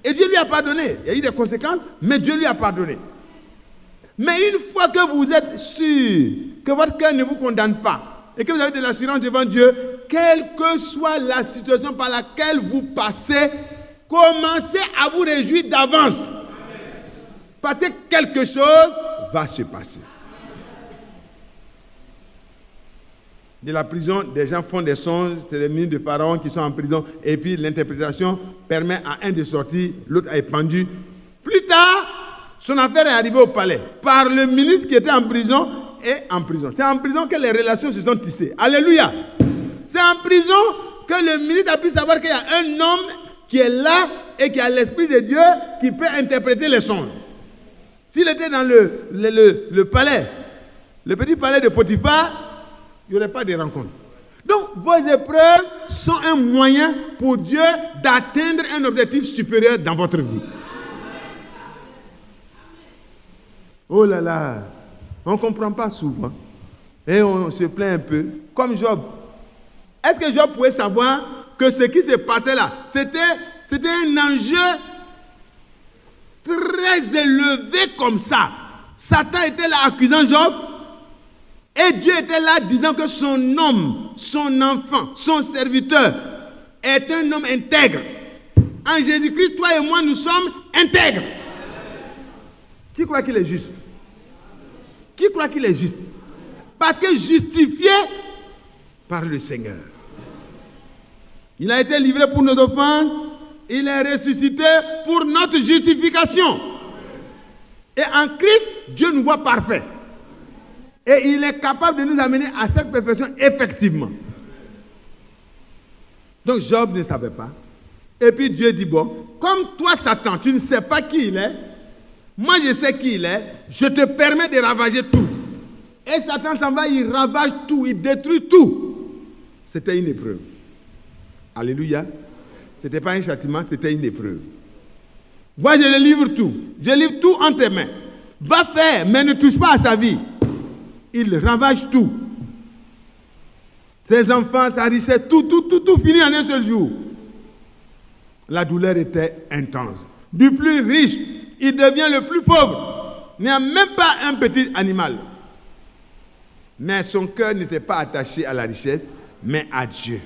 Et Dieu lui a pardonné. Il y a eu des conséquences, mais Dieu lui a pardonné. Mais une fois que vous êtes sûr que votre cœur ne vous condamne pas et que vous avez de l'assurance devant Dieu, quelle que soit la situation par laquelle vous passez, commencez à vous réjouir d'avance. Parce que quelque chose va se passer. De la prison, des gens font des songes, c'est les ministres de Pharaon qui sont en prison, et puis l'interprétation permet à un de sortir, l'autre est pendu. Plus tard, son affaire est arrivée au palais, par le ministre qui était en prison et en prison. C'est en prison que les relations se sont tissées. Alléluia. C'est en prison que le ministre a pu savoir qu'il y a un homme qui est là et qui a l'Esprit de Dieu qui peut interpréter les songes. S'il était dans le palais, le petit palais de Potiphar, il n'y aurait pas de rencontre. Donc, vos épreuves sont un moyen pour Dieu d'atteindre un objectif supérieur dans votre vie. Oh là là, on ne comprend pas souvent. Et on se plaint un peu, comme Job. Est-ce que Job pouvait savoir que ce qui se passait là, c'était un enjeu très élevé comme ça? Satan était là accusant Job, et Dieu était là disant que son homme, son enfant, son serviteur est un homme intègre. En Jésus-Christ, toi et moi, nous sommes intègres. Qui croit qu'il est juste? Qui croit qu'il est juste? Parce que justifié par le Seigneur. Il a été livré pour nos offenses, il est ressuscité pour notre justification. Et en Christ, Dieu nous voit parfaits. Et il est capable de nous amener à cette perfection effectivement. Donc Job ne savait pas. Et puis Dieu dit, bon, comme toi Satan, tu ne sais pas qui il est, moi je sais qui il est, je te permets de ravager tout. Et Satan s'en va, il ravage tout, il détruit tout. C'était une épreuve. Alléluia. Ce n'était pas un châtiment, c'était une épreuve. Moi, je le livre tout. Je livre tout en tes mains. Va faire, mais ne touche pas à sa vie. Il ravage tout. Ses enfants, sa richesse, tout finit en un seul jour. La douleur était intense. Du plus riche, il devient le plus pauvre. Il n'y a même pas un petit animal. Mais son cœur n'était pas attaché à la richesse, mais à Dieu.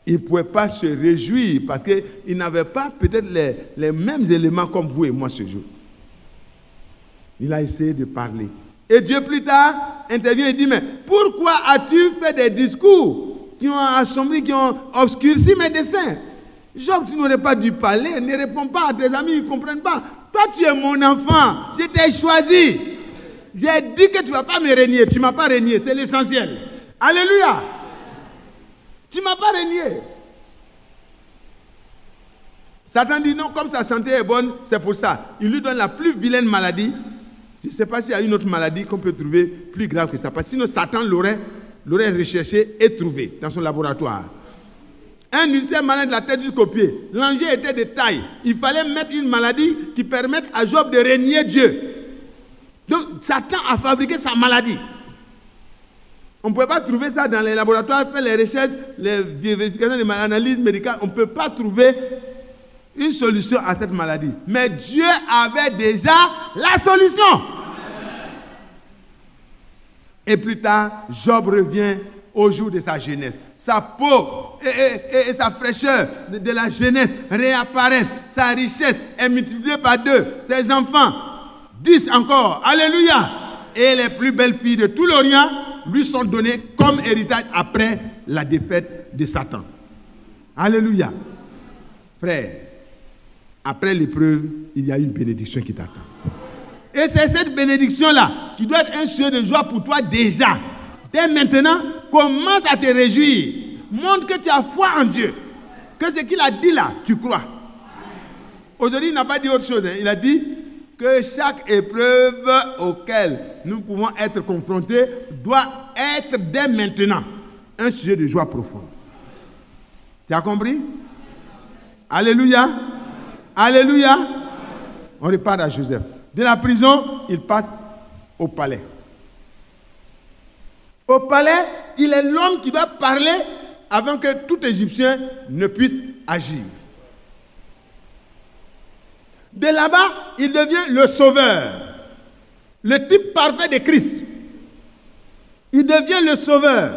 Il ne pouvait pas se réjouir parce qu'il n'avait pas peut-être les mêmes éléments comme vous et moi ce jour. Il a essayé de parler. Et Dieu plus tard intervient et dit, mais pourquoi as-tu fait des discours qui ont assombri, qui ont obscurci mes desseins? Job, tu n'aurais pas dû parler, ne réponds pas à tes amis, ils ne comprennent pas. Toi, tu es mon enfant, je t'ai choisi. J'ai dit que tu ne vas pas me régner, tu ne m'as pas régné, c'est l'essentiel. Alléluia. Tu ne m'as pas régné. Satan dit non, comme sa santé est bonne, c'est pour ça. Il lui donne la plus vilaine maladie. Je ne sais pas s'il y a une autre maladie qu'on peut trouver plus grave que ça. Parce que sinon, Satan l'aurait recherché et trouvé dans son laboratoire. Un ulcère malin de la tête jusqu'au pied. L'enjeu était de taille. Il fallait mettre une maladie qui permette à Job de régner Dieu. Donc, Satan a fabriqué sa maladie. On ne pouvait pas trouver ça dans les laboratoires, faire les recherches, les vérifications, les analyses médicales. On ne peut pas trouver une solution à cette maladie. Mais Dieu avait déjà la solution. Et plus tard, Job revient au jour de sa jeunesse. Sa peau et sa fraîcheur de la jeunesse réapparaissent. Sa richesse est multipliée par 2. Ses enfants, 10 encore. Alléluia. Et les plus belles filles de tout l'Orient lui sont données comme héritage après la défaite de Satan. Alléluia. Frère, après l'épreuve, il y a une bénédiction qui t'attend. Et c'est cette bénédiction-là qui doit être un sujet de joie pour toi déjà. Dès maintenant, commence à te réjouir. Montre que tu as foi en Dieu. Que ce qu'il a dit là, tu crois. Aujourd'hui, il n'a pas dit autre chose. Il a dit que chaque épreuve auquel nous pouvons être confrontés doit être dès maintenant un sujet de joie profonde. Tu as compris? Alléluia. Alléluia. On repart à Joseph. De la prison, il passe au palais. Au palais, il est l'homme qui doit parler avant que tout Égyptien ne puisse agir. De là-bas, il devient le sauveur. Le type parfait de Christ. Il devient le sauveur.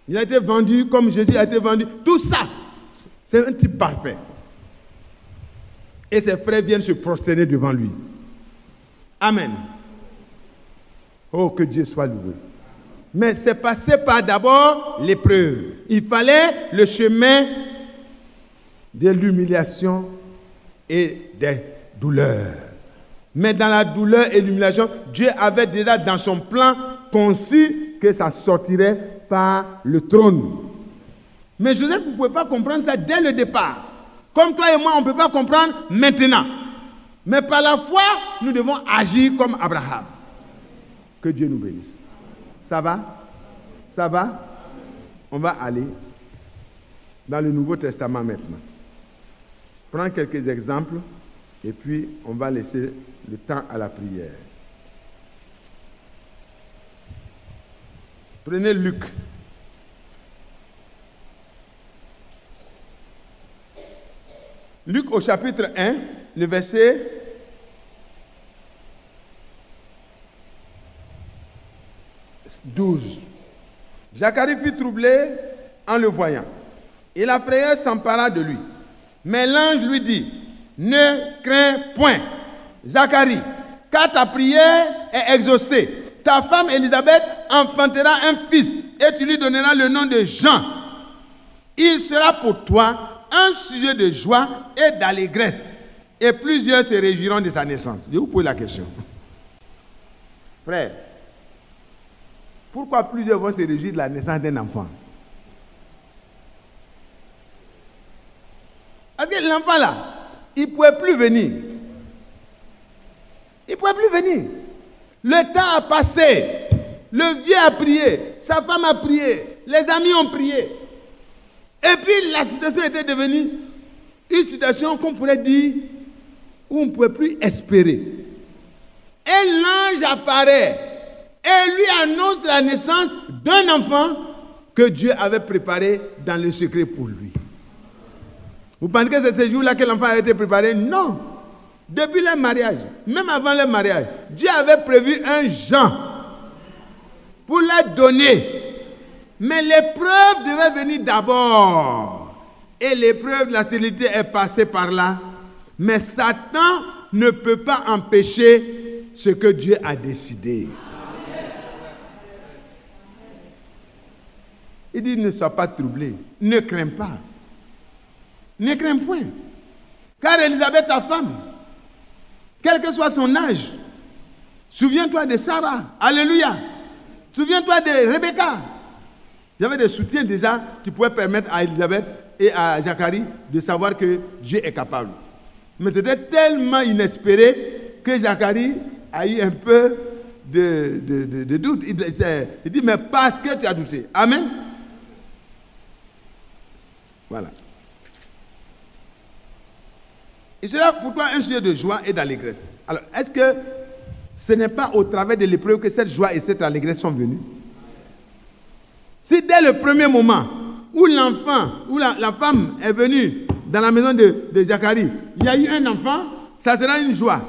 Il a été vendu comme Jésus a été vendu. Tout ça, c'est un type parfait. Et ses frères viennent se prosterner devant lui. Amen. Oh, que Dieu soit loué. Mais c'est passé par d'abord l'épreuve. Il fallait le chemin de l'humiliation et des douleurs. Mais dans la douleur et l'humiliation, Dieu avait déjà dans son plan conçu que ça sortirait par le trône. Mais Joseph ne pouvait pas comprendre ça dès le départ. Comme toi et moi, on ne peut pas comprendre maintenant. Mais par la foi, nous devons agir comme Abraham. Que Dieu nous bénisse. Ça va? Ça va? On va aller dans le Nouveau Testament maintenant. Prends quelques exemples et puis on va laisser le temps à la prière. Prenez Luc. Luc au chapitre 1, le verset 12. Zacharie fut troublé en le voyant, et la frayeur s'empara de lui. Mais l'ange lui dit, ne crains point, Zacharie, car ta prière est exaucée. Ta femme Élisabeth enfantera un fils, et tu lui donneras le nom de Jean. Il sera pour toi un sujet de joie et d'allégresse, et plusieurs se réjouiront de sa naissance. Je vous pose la question. Frère, pourquoi plusieurs vont se réjouir de la naissance d'un enfant? Parce que l'enfant là, il ne pouvait plus venir. Il ne pouvait plus venir. Le temps a passé. Le vieux a prié. Sa femme a prié. Les amis ont prié. Et puis la situation était devenue une situation qu'on pourrait dire où on ne pouvait plus espérer. Et l'ange apparaît et lui annonce la naissance d'un enfant que Dieu avait préparé dans le secret pour lui. Vous pensez que c'est ce jour-là que l'enfant a été préparé? Non. Depuis leur mariage, même avant leur mariage, Dieu avait prévu un Jean pour leur donner. Mais l'épreuve devait venir d'abord. Et l'épreuve de la stérilité est passée par là. Mais Satan ne peut pas empêcher ce que Dieu a décidé. Il dit, ne sois pas troublé, ne crains pas. Ne crains point. Car Élisabeth, ta femme, quel que soit son âge, souviens-toi de Sarah. Alléluia. Souviens-toi de Rebecca. Il y avait des soutiens déjà qui pouvaient permettre à Élisabeth et à Zacharie de savoir que Dieu est capable. Mais c'était tellement inespéré que Zacharie a eu un peu de doute. Il dit, mais parce que tu as douté. Amen. Voilà. Et cela pour toi un sujet de joie et d'allégresse. Alors, est-ce que ce n'est pas au travers de l'épreuve que cette joie et cette allégresse sont venues? Si dès le premier moment où l'enfant, où la femme est venue dans la maison de Zacharie, il y a eu un enfant, ça sera une joie.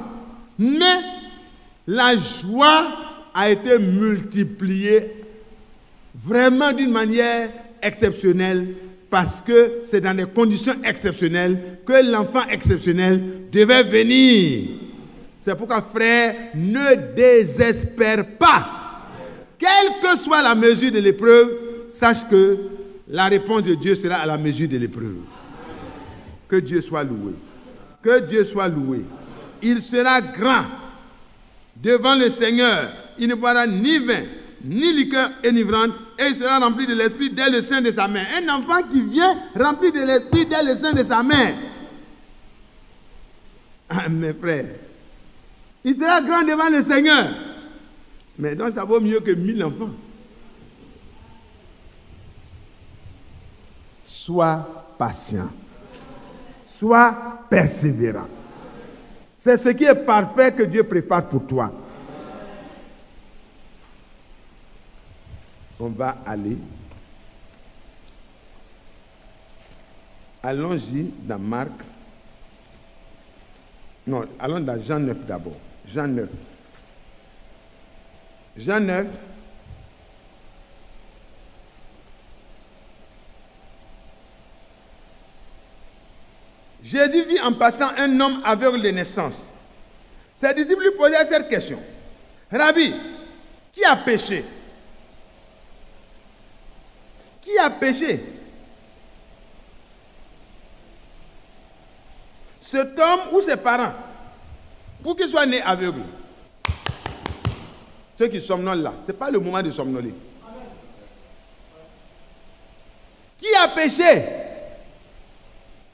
Mais la joie a été multipliée vraiment d'une manière exceptionnelle parce que c'est dans des conditions exceptionnelles que l'enfant exceptionnel devait venir. C'est pourquoi, frère, ne désespère pas. Quelle que soit la mesure de l'épreuve, sache que la réponse de Dieu sera à la mesure de l'épreuve. Que Dieu soit loué. Que Dieu soit loué. Il sera grand devant le Seigneur. Il ne boira ni vin, ni liqueur enivrante, et il sera rempli de l'esprit dès le sein de sa mère. Un enfant qui vient rempli de l'esprit dès le sein de sa mère. Ah, mes frères, il sera grand devant le Seigneur. Mais donc ça vaut mieux que 1000 enfants. Sois patient. Sois persévérant. C'est ce qui est parfait que Dieu prépare pour toi. On va aller. Allons-y dans Marc. Non, allons dans Jean 9 d'abord. Jean 9. Jean 9. Jésus vit en passant un homme aveugle de naissance. Ses disciples lui posèrent cette question. Rabbi, qui a péché? Qui a péché? Cet homme ou ses parents, pour qu'il soit né aveugle? Ceux qui somnolent là, ce n'est pas le moment de somnoler. Qui a péché.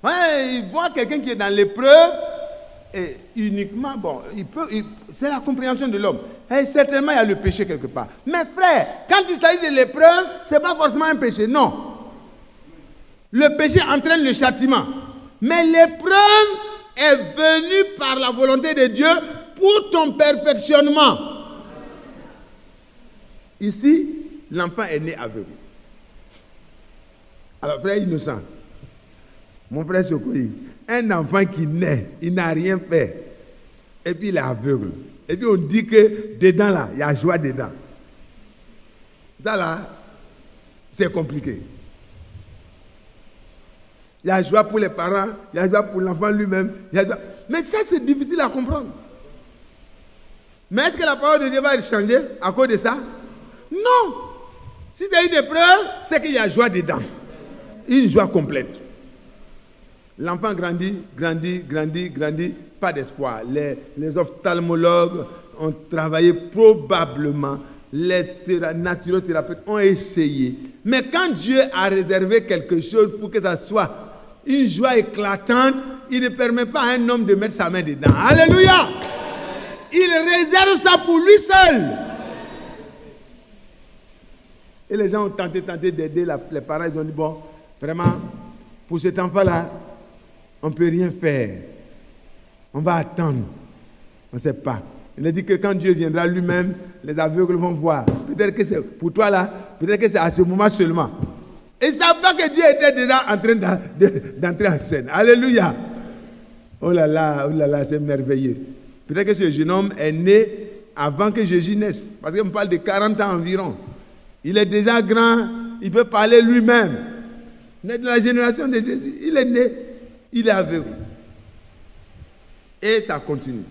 Ouais, il voit quelqu'un qui est dans l'épreuve et uniquement, bon, c'est la compréhension de l'homme. Et certainement, il y a le péché quelque part. Mais frère, quand il s'agit de l'épreuve, ce n'est pas forcément un péché, non. Le péché entraîne le châtiment. Mais l'épreuve est venue par la volonté de Dieu pour ton perfectionnement. Ici, l'enfant est né aveugle. Alors, frère innocent, mon frère Sokoyi, un enfant qui naît, il n'a rien fait, et puis il est aveugle. Et puis on dit que dedans là, il y a joie dedans. Ça là, c'est compliqué. Il y a joie pour les parents, il y a joie pour l'enfant lui-même. Mais ça, c'est difficile à comprendre. Mais est-ce que la parole de Dieu va changer à cause de ça? Non. Si c'est une épreuve, c'est qu'il y a joie dedans. Une joie complète. L'enfant grandit, pas d'espoir. Les ophtalmologues ont travaillé probablement, les naturothérapeutes ont essayé. Mais quand Dieu a réservé quelque chose pour que ça soit une joie éclatante, il ne permet pas à un homme de mettre sa main dedans. Alléluia! Il réserve ça pour lui seul. Et les gens ont tenté d'aider les parents. Ils ont dit, bon, vraiment, pour cet enfant-là, on ne peut rien faire. On va attendre. On ne sait pas. Il a dit que quand Dieu viendra lui-même, les aveugles vont voir. Peut-être que c'est pour toi là, peut-être que c'est à ce moment seulement. Et ils ne savent pas que Dieu était déjà en train d'entrer en scène. Alléluia. Oh là là, c'est merveilleux. Peut-être que ce jeune homme est né avant que Jésus naisse. Parce qu'on parle de 40 ans environ. Il est déjà grand, il peut parler lui-même. Il est de la génération de Jésus. Il est né, il est aveugle. Et ça continue.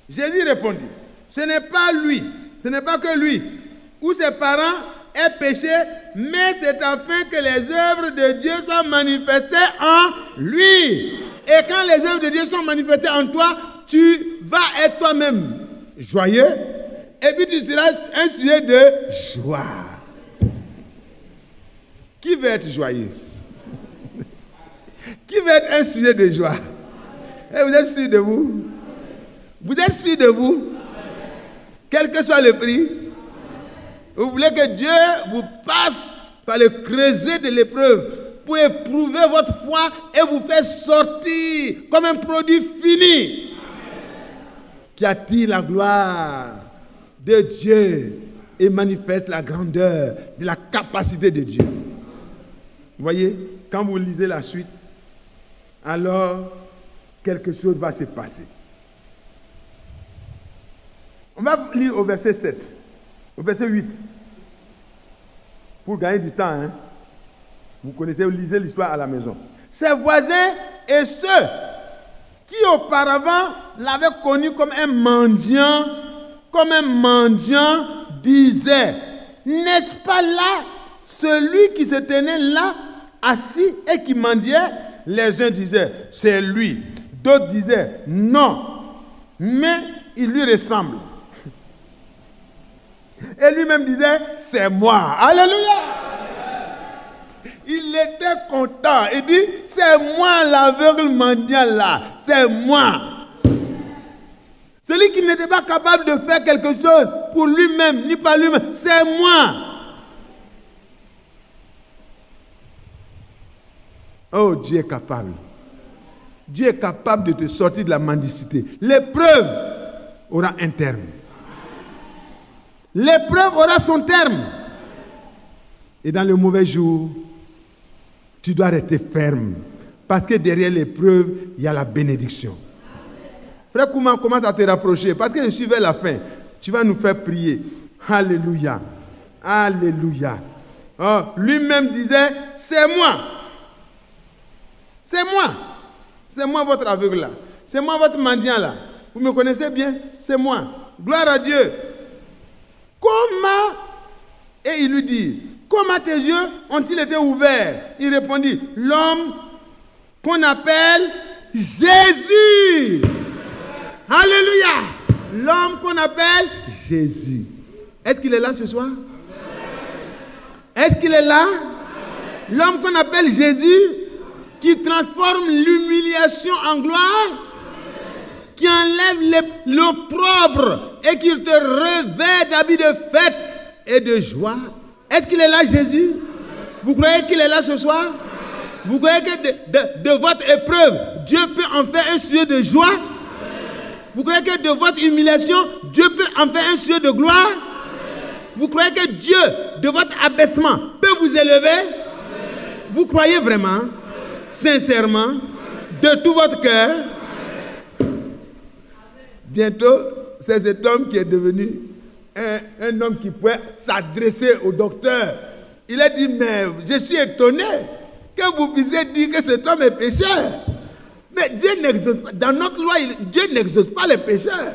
Jésus répondit, ce n'est pas lui, ce n'est pas que lui ou ses parents aient péché, mais c'est afin que les œuvres de Dieu soient manifestées en lui. Et quand les œuvres de Dieu sont manifestées en toi, tu vas être toi-même joyeux et puis tu seras un sujet de joie. Qui veut être joyeux? Qui veut être un sujet de joie? Et vous êtes sûr de vous? Vous êtes sûr de vous? Quel que soit le prix? Vous voulez que Dieu vous passe par le creuset de l'épreuve pour éprouver votre foi et vous faire sortir comme un produit fini qui attire la gloire de Dieu et manifeste la grandeur de la capacité de Dieu. Vous voyez, quand vous lisez la suite, alors quelque chose va se passer. On va lire au verset 7, au verset 8. Pour gagner du temps, hein. Vous connaissez, vous lisez l'histoire à la maison. Ses voisins et ceux qui auparavant l'avaient connu comme un mendiant, disaient, n'est-ce pas là celui qui se tenait là, assis et qui mendiait? Les uns disaient, c'est lui. D'autres disaient, non, mais il lui ressemble. Et lui-même disait, c'est moi. Alléluia. Il était content. Il dit, c'est moi l'aveugle mendiant là. C'est moi. Celui qui n'était pas capable de faire quelque chose pour lui-même, ni par lui-même, c'est moi. Oh, Dieu est capable. Dieu est capable de te sortir de la mendicité. L'épreuve aura un terme. L'épreuve aura son terme. Et dans le mauvais jour, tu dois rester ferme. Parce que derrière l'épreuve, il y a la bénédiction. Frère Kouma, commence à te rapprocher. Parce que je suis vers la fin. Tu vas nous faire prier. Alléluia. Alléluia. Oh, lui-même disait, c'est moi. C'est moi. C'est moi votre aveugle là. C'est moi votre mendiant là. Vous me connaissez bien? C'est moi. Gloire à Dieu. Comment? Et il lui dit, comment tes yeux ont-ils été ouverts? Il répondit, l'homme qu'on appelle Jésus. Alléluia. L'homme qu'on appelle Jésus. Est-ce qu'il est là ce soir? Est-ce qu'il est là? L'homme qu'on appelle Jésus, qui transforme l'humiliation en gloire, qui enlève l'opprobre et qui te revêt d'habits de fête et de joie. Est-ce qu'il est là, Jésus? Vous croyez qu'il est là ce soir? Vous croyez que de votre épreuve, Dieu peut en faire un sujet de joie? Vous croyez que de votre humiliation, Dieu peut en faire un sujet de gloire? Vous croyez que Dieu, de votre abaissement, peut vous élever? Vous croyez vraiment, sincèrement, de tout votre cœur? Bientôt, c'est cet homme qui est devenu un homme qui pouvait s'adresser au docteur. Il a dit, mais je suis étonné que vous puissiez dire que cet homme est pécheur. Mais Dieu n'exauce pas. Dans notre loi, Dieu n'exauce pas les pécheurs.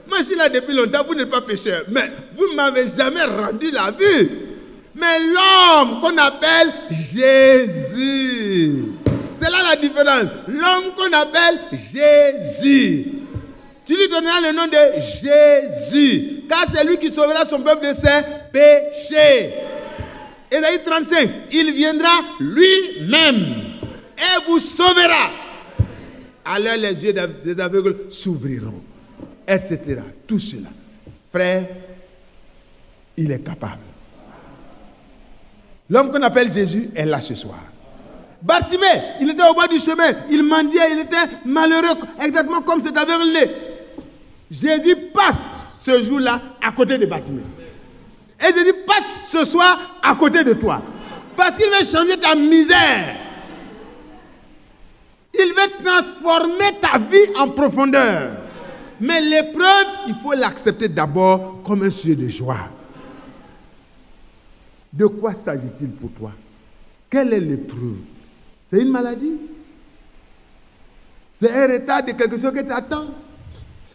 Moi, je suis là depuis longtemps, vous n'êtes pas pécheur. Mais vous ne m'avez jamais rendu la vue. Mais l'homme qu'on appelle Jésus, c'est là la différence. L'homme qu'on appelle Jésus, tu lui donneras le nom de Jésus, car c'est lui qui sauvera son peuple de ses péchés. Ésaïe 35, il viendra lui-même et vous sauvera. Alors les yeux des aveugles s'ouvriront, etc. Tout cela. Frère, il est capable. L'homme qu'on appelle Jésus est là ce soir. Bartimée, il était au bord du chemin, il mendiait, il était malheureux, exactement comme cet aveugle-né. Jésus passe ce jour-là à côté de Bartimée. Et Jésus passe ce soir à côté de toi. Parce qu'il veut changer ta misère. Il veut transformer ta vie en profondeur. Mais l'épreuve, il faut l'accepter d'abord comme un sujet de joie. De quoi s'agit-il pour toi? Quelle est l'épreuve? C'est une maladie? C'est un retard de quelque chose que tu attends?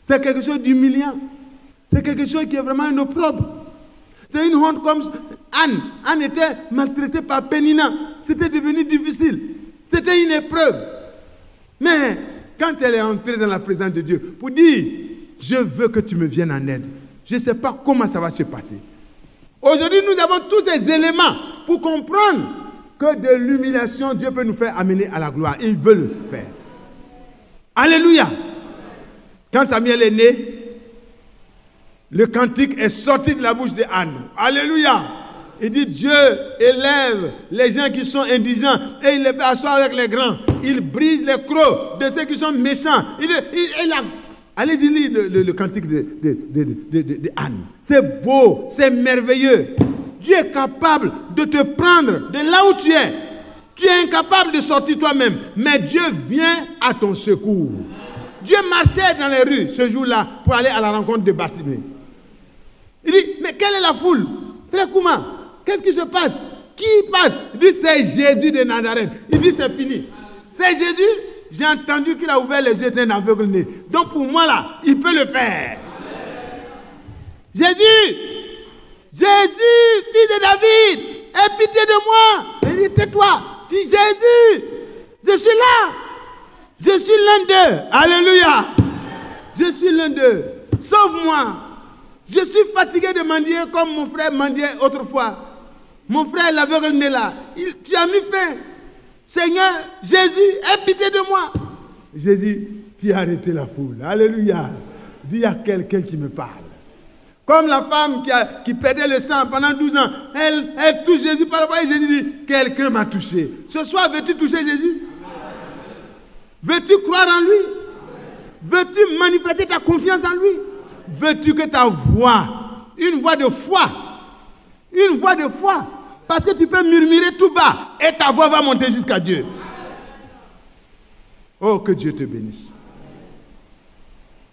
C'est quelque chose d'humiliant? C'est quelque chose qui est vraiment un opprobre? C'est une honte comme Anne. Anne était maltraitée par Pénina. C'était devenu difficile. C'était une épreuve. Mais quand elle est entrée dans la présence de Dieu pour dire, je veux que tu me viennes en aide, je ne sais pas comment ça va se passer. Aujourd'hui, nous avons tous ces éléments pour comprendre que de l'humiliation, Dieu peut nous faire amener à la gloire. Il veut le faire. Alléluia. Quand Samuel est né, le cantique est sorti de la bouche de Anne. Alléluia. Il dit, Dieu élève les gens qui sont indigents et il les fait asseoir avec les grands. Il brise les crocs de ceux qui sont méchants. Allez-y, lire le cantique de Anne. C'est beau, c'est merveilleux. Dieu est capable de te prendre de là où tu es. Tu es incapable de sortir toi-même, mais Dieu vient à ton secours. Dieu marchait dans les rues ce jour-là pour aller à la rencontre de Bartimée. Il dit, mais quelle est la foule? Frère Kouma, qu'est-ce qui se passe? Qui passe? Il dit, c'est Jésus de Nazareth. Il dit, c'est fini. C'est Jésus. J'ai entendu qu'il a ouvert les yeux d'un aveugle-né. Donc pour moi là, il peut le faire. Jésus, Jésus, fils de David, aie pitié de moi. Il dit, tais-toi. Dis, Jésus, je suis là. Je suis l'un d'eux. Alléluia. Je suis l'un d'eux. Sauve-moi. Je suis fatigué de mendier comme mon frère mendiait autrefois. Mon frère l'aveugle-né là. Tu as mis fin. Seigneur, Jésus, aie pitié de moi. Jésus, qui a arrêté la foule. Alléluia. Dis, il y a quelqu'un qui me parle. Comme la femme qui perdait le sang pendant 12 ans. Elle touche Jésus par la voix et Jésus dit, quelqu'un m'a touché. Ce soir, veux-tu toucher Jésus? Veux-tu croire en lui? Veux-tu manifester ta confiance en lui? Veux-tu que ta voix, une voix de foi, parce que tu peux murmurer tout bas et ta voix va monter jusqu'à Dieu. Oh, que Dieu te bénisse.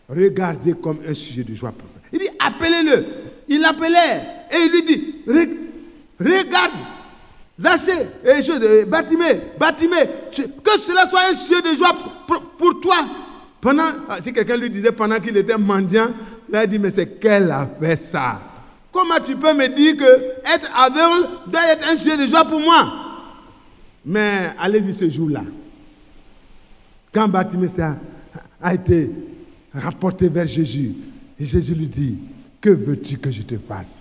Regardez comme un sujet de joie. Il dit, appelez-le. Il l'appelait et il lui dit, regarde, Zachée, Bartimée, que cela soit un sujet de joie pour toi. Si quelqu'un lui disait pendant qu'il était mendiant, il a dit, mais c'est qu'elle a fait ça. Comment tu peux me dire que être aveugle doit être un sujet de joie pour moi? Mais allez-y ce jour-là. Quand Bartimée a été rapporté vers Jésus, et Jésus lui dit, que veux-tu que je te fasse?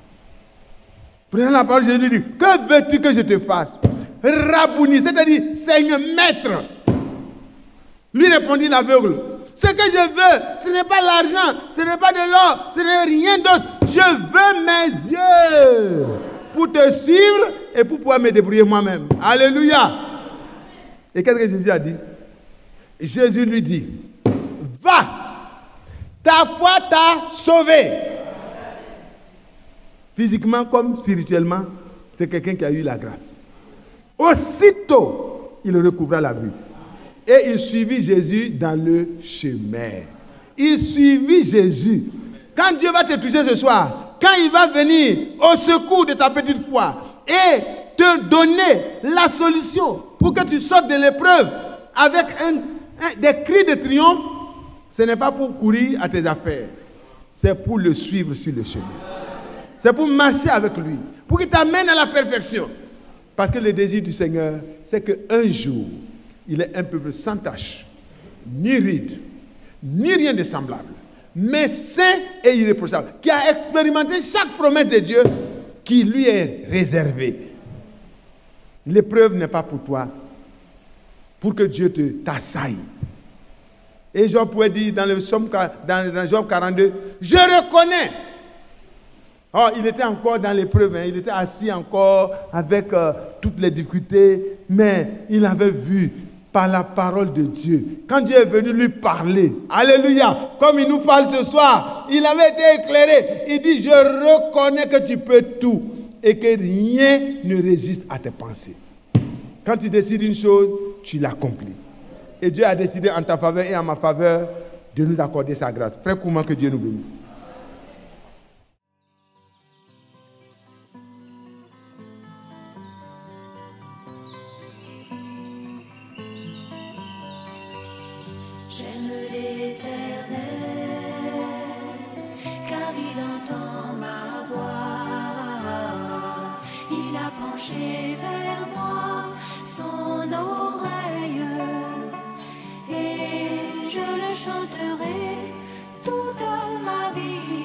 Prenant la parole, Jésus lui dit, que veux-tu que je te fasse? Rabouni, c'est-à-dire, Seigneur, maître. Lui répondit l'aveugle, ce que je veux, ce n'est pas l'argent, ce n'est pas de l'or, ce n'est rien d'autre. Je veux mes yeux pour te suivre et pour pouvoir me débrouiller moi-même. Alléluia. Et qu'est-ce que Jésus a dit? Jésus lui dit, va, ta foi t'a sauvé. Physiquement comme spirituellement, c'est quelqu'un qui a eu la grâce. Aussitôt, il recouvra la vue. Et il suivit Jésus dans le chemin. Il suivit Jésus. Quand Dieu va te toucher ce soir, quand il va venir au secours de ta petite foi et te donner la solution pour que tu sortes de l'épreuve avec des cris de triomphe, ce n'est pas pour courir à tes affaires. C'est pour le suivre sur le chemin. C'est pour marcher avec lui. Pour qu'il t'amène à la perfection. Parce que le désir du Seigneur, c'est qu'un jour, il est un peuple sans tache, ni ride, ni rien de semblable, mais saint et irréprochable, qui a expérimenté chaque promesse de Dieu qui lui est réservée. L'épreuve n'est pas pour toi, pour que Dieu t'assaille. Et Job pouvait dire dans Job 42, je reconnais. Oh, il était encore dans l'épreuve, il était assis encore avec toutes les difficultés, mais il avait vu par la parole de Dieu. Quand Dieu est venu lui parler, alléluia, comme il nous parle ce soir, il avait été éclairé. Il dit, je reconnais que tu peux tout et que rien ne résiste à tes pensées. Quand tu décides une chose, tu l'accomplis. Et Dieu a décidé en ta faveur et en ma faveur de nous accorder sa grâce. Frère, comment que Dieu nous bénisse. J'aime l'Éternel, car il entend ma voix. Il a penché vers moi son oreille, et je le chanterai toute ma vie.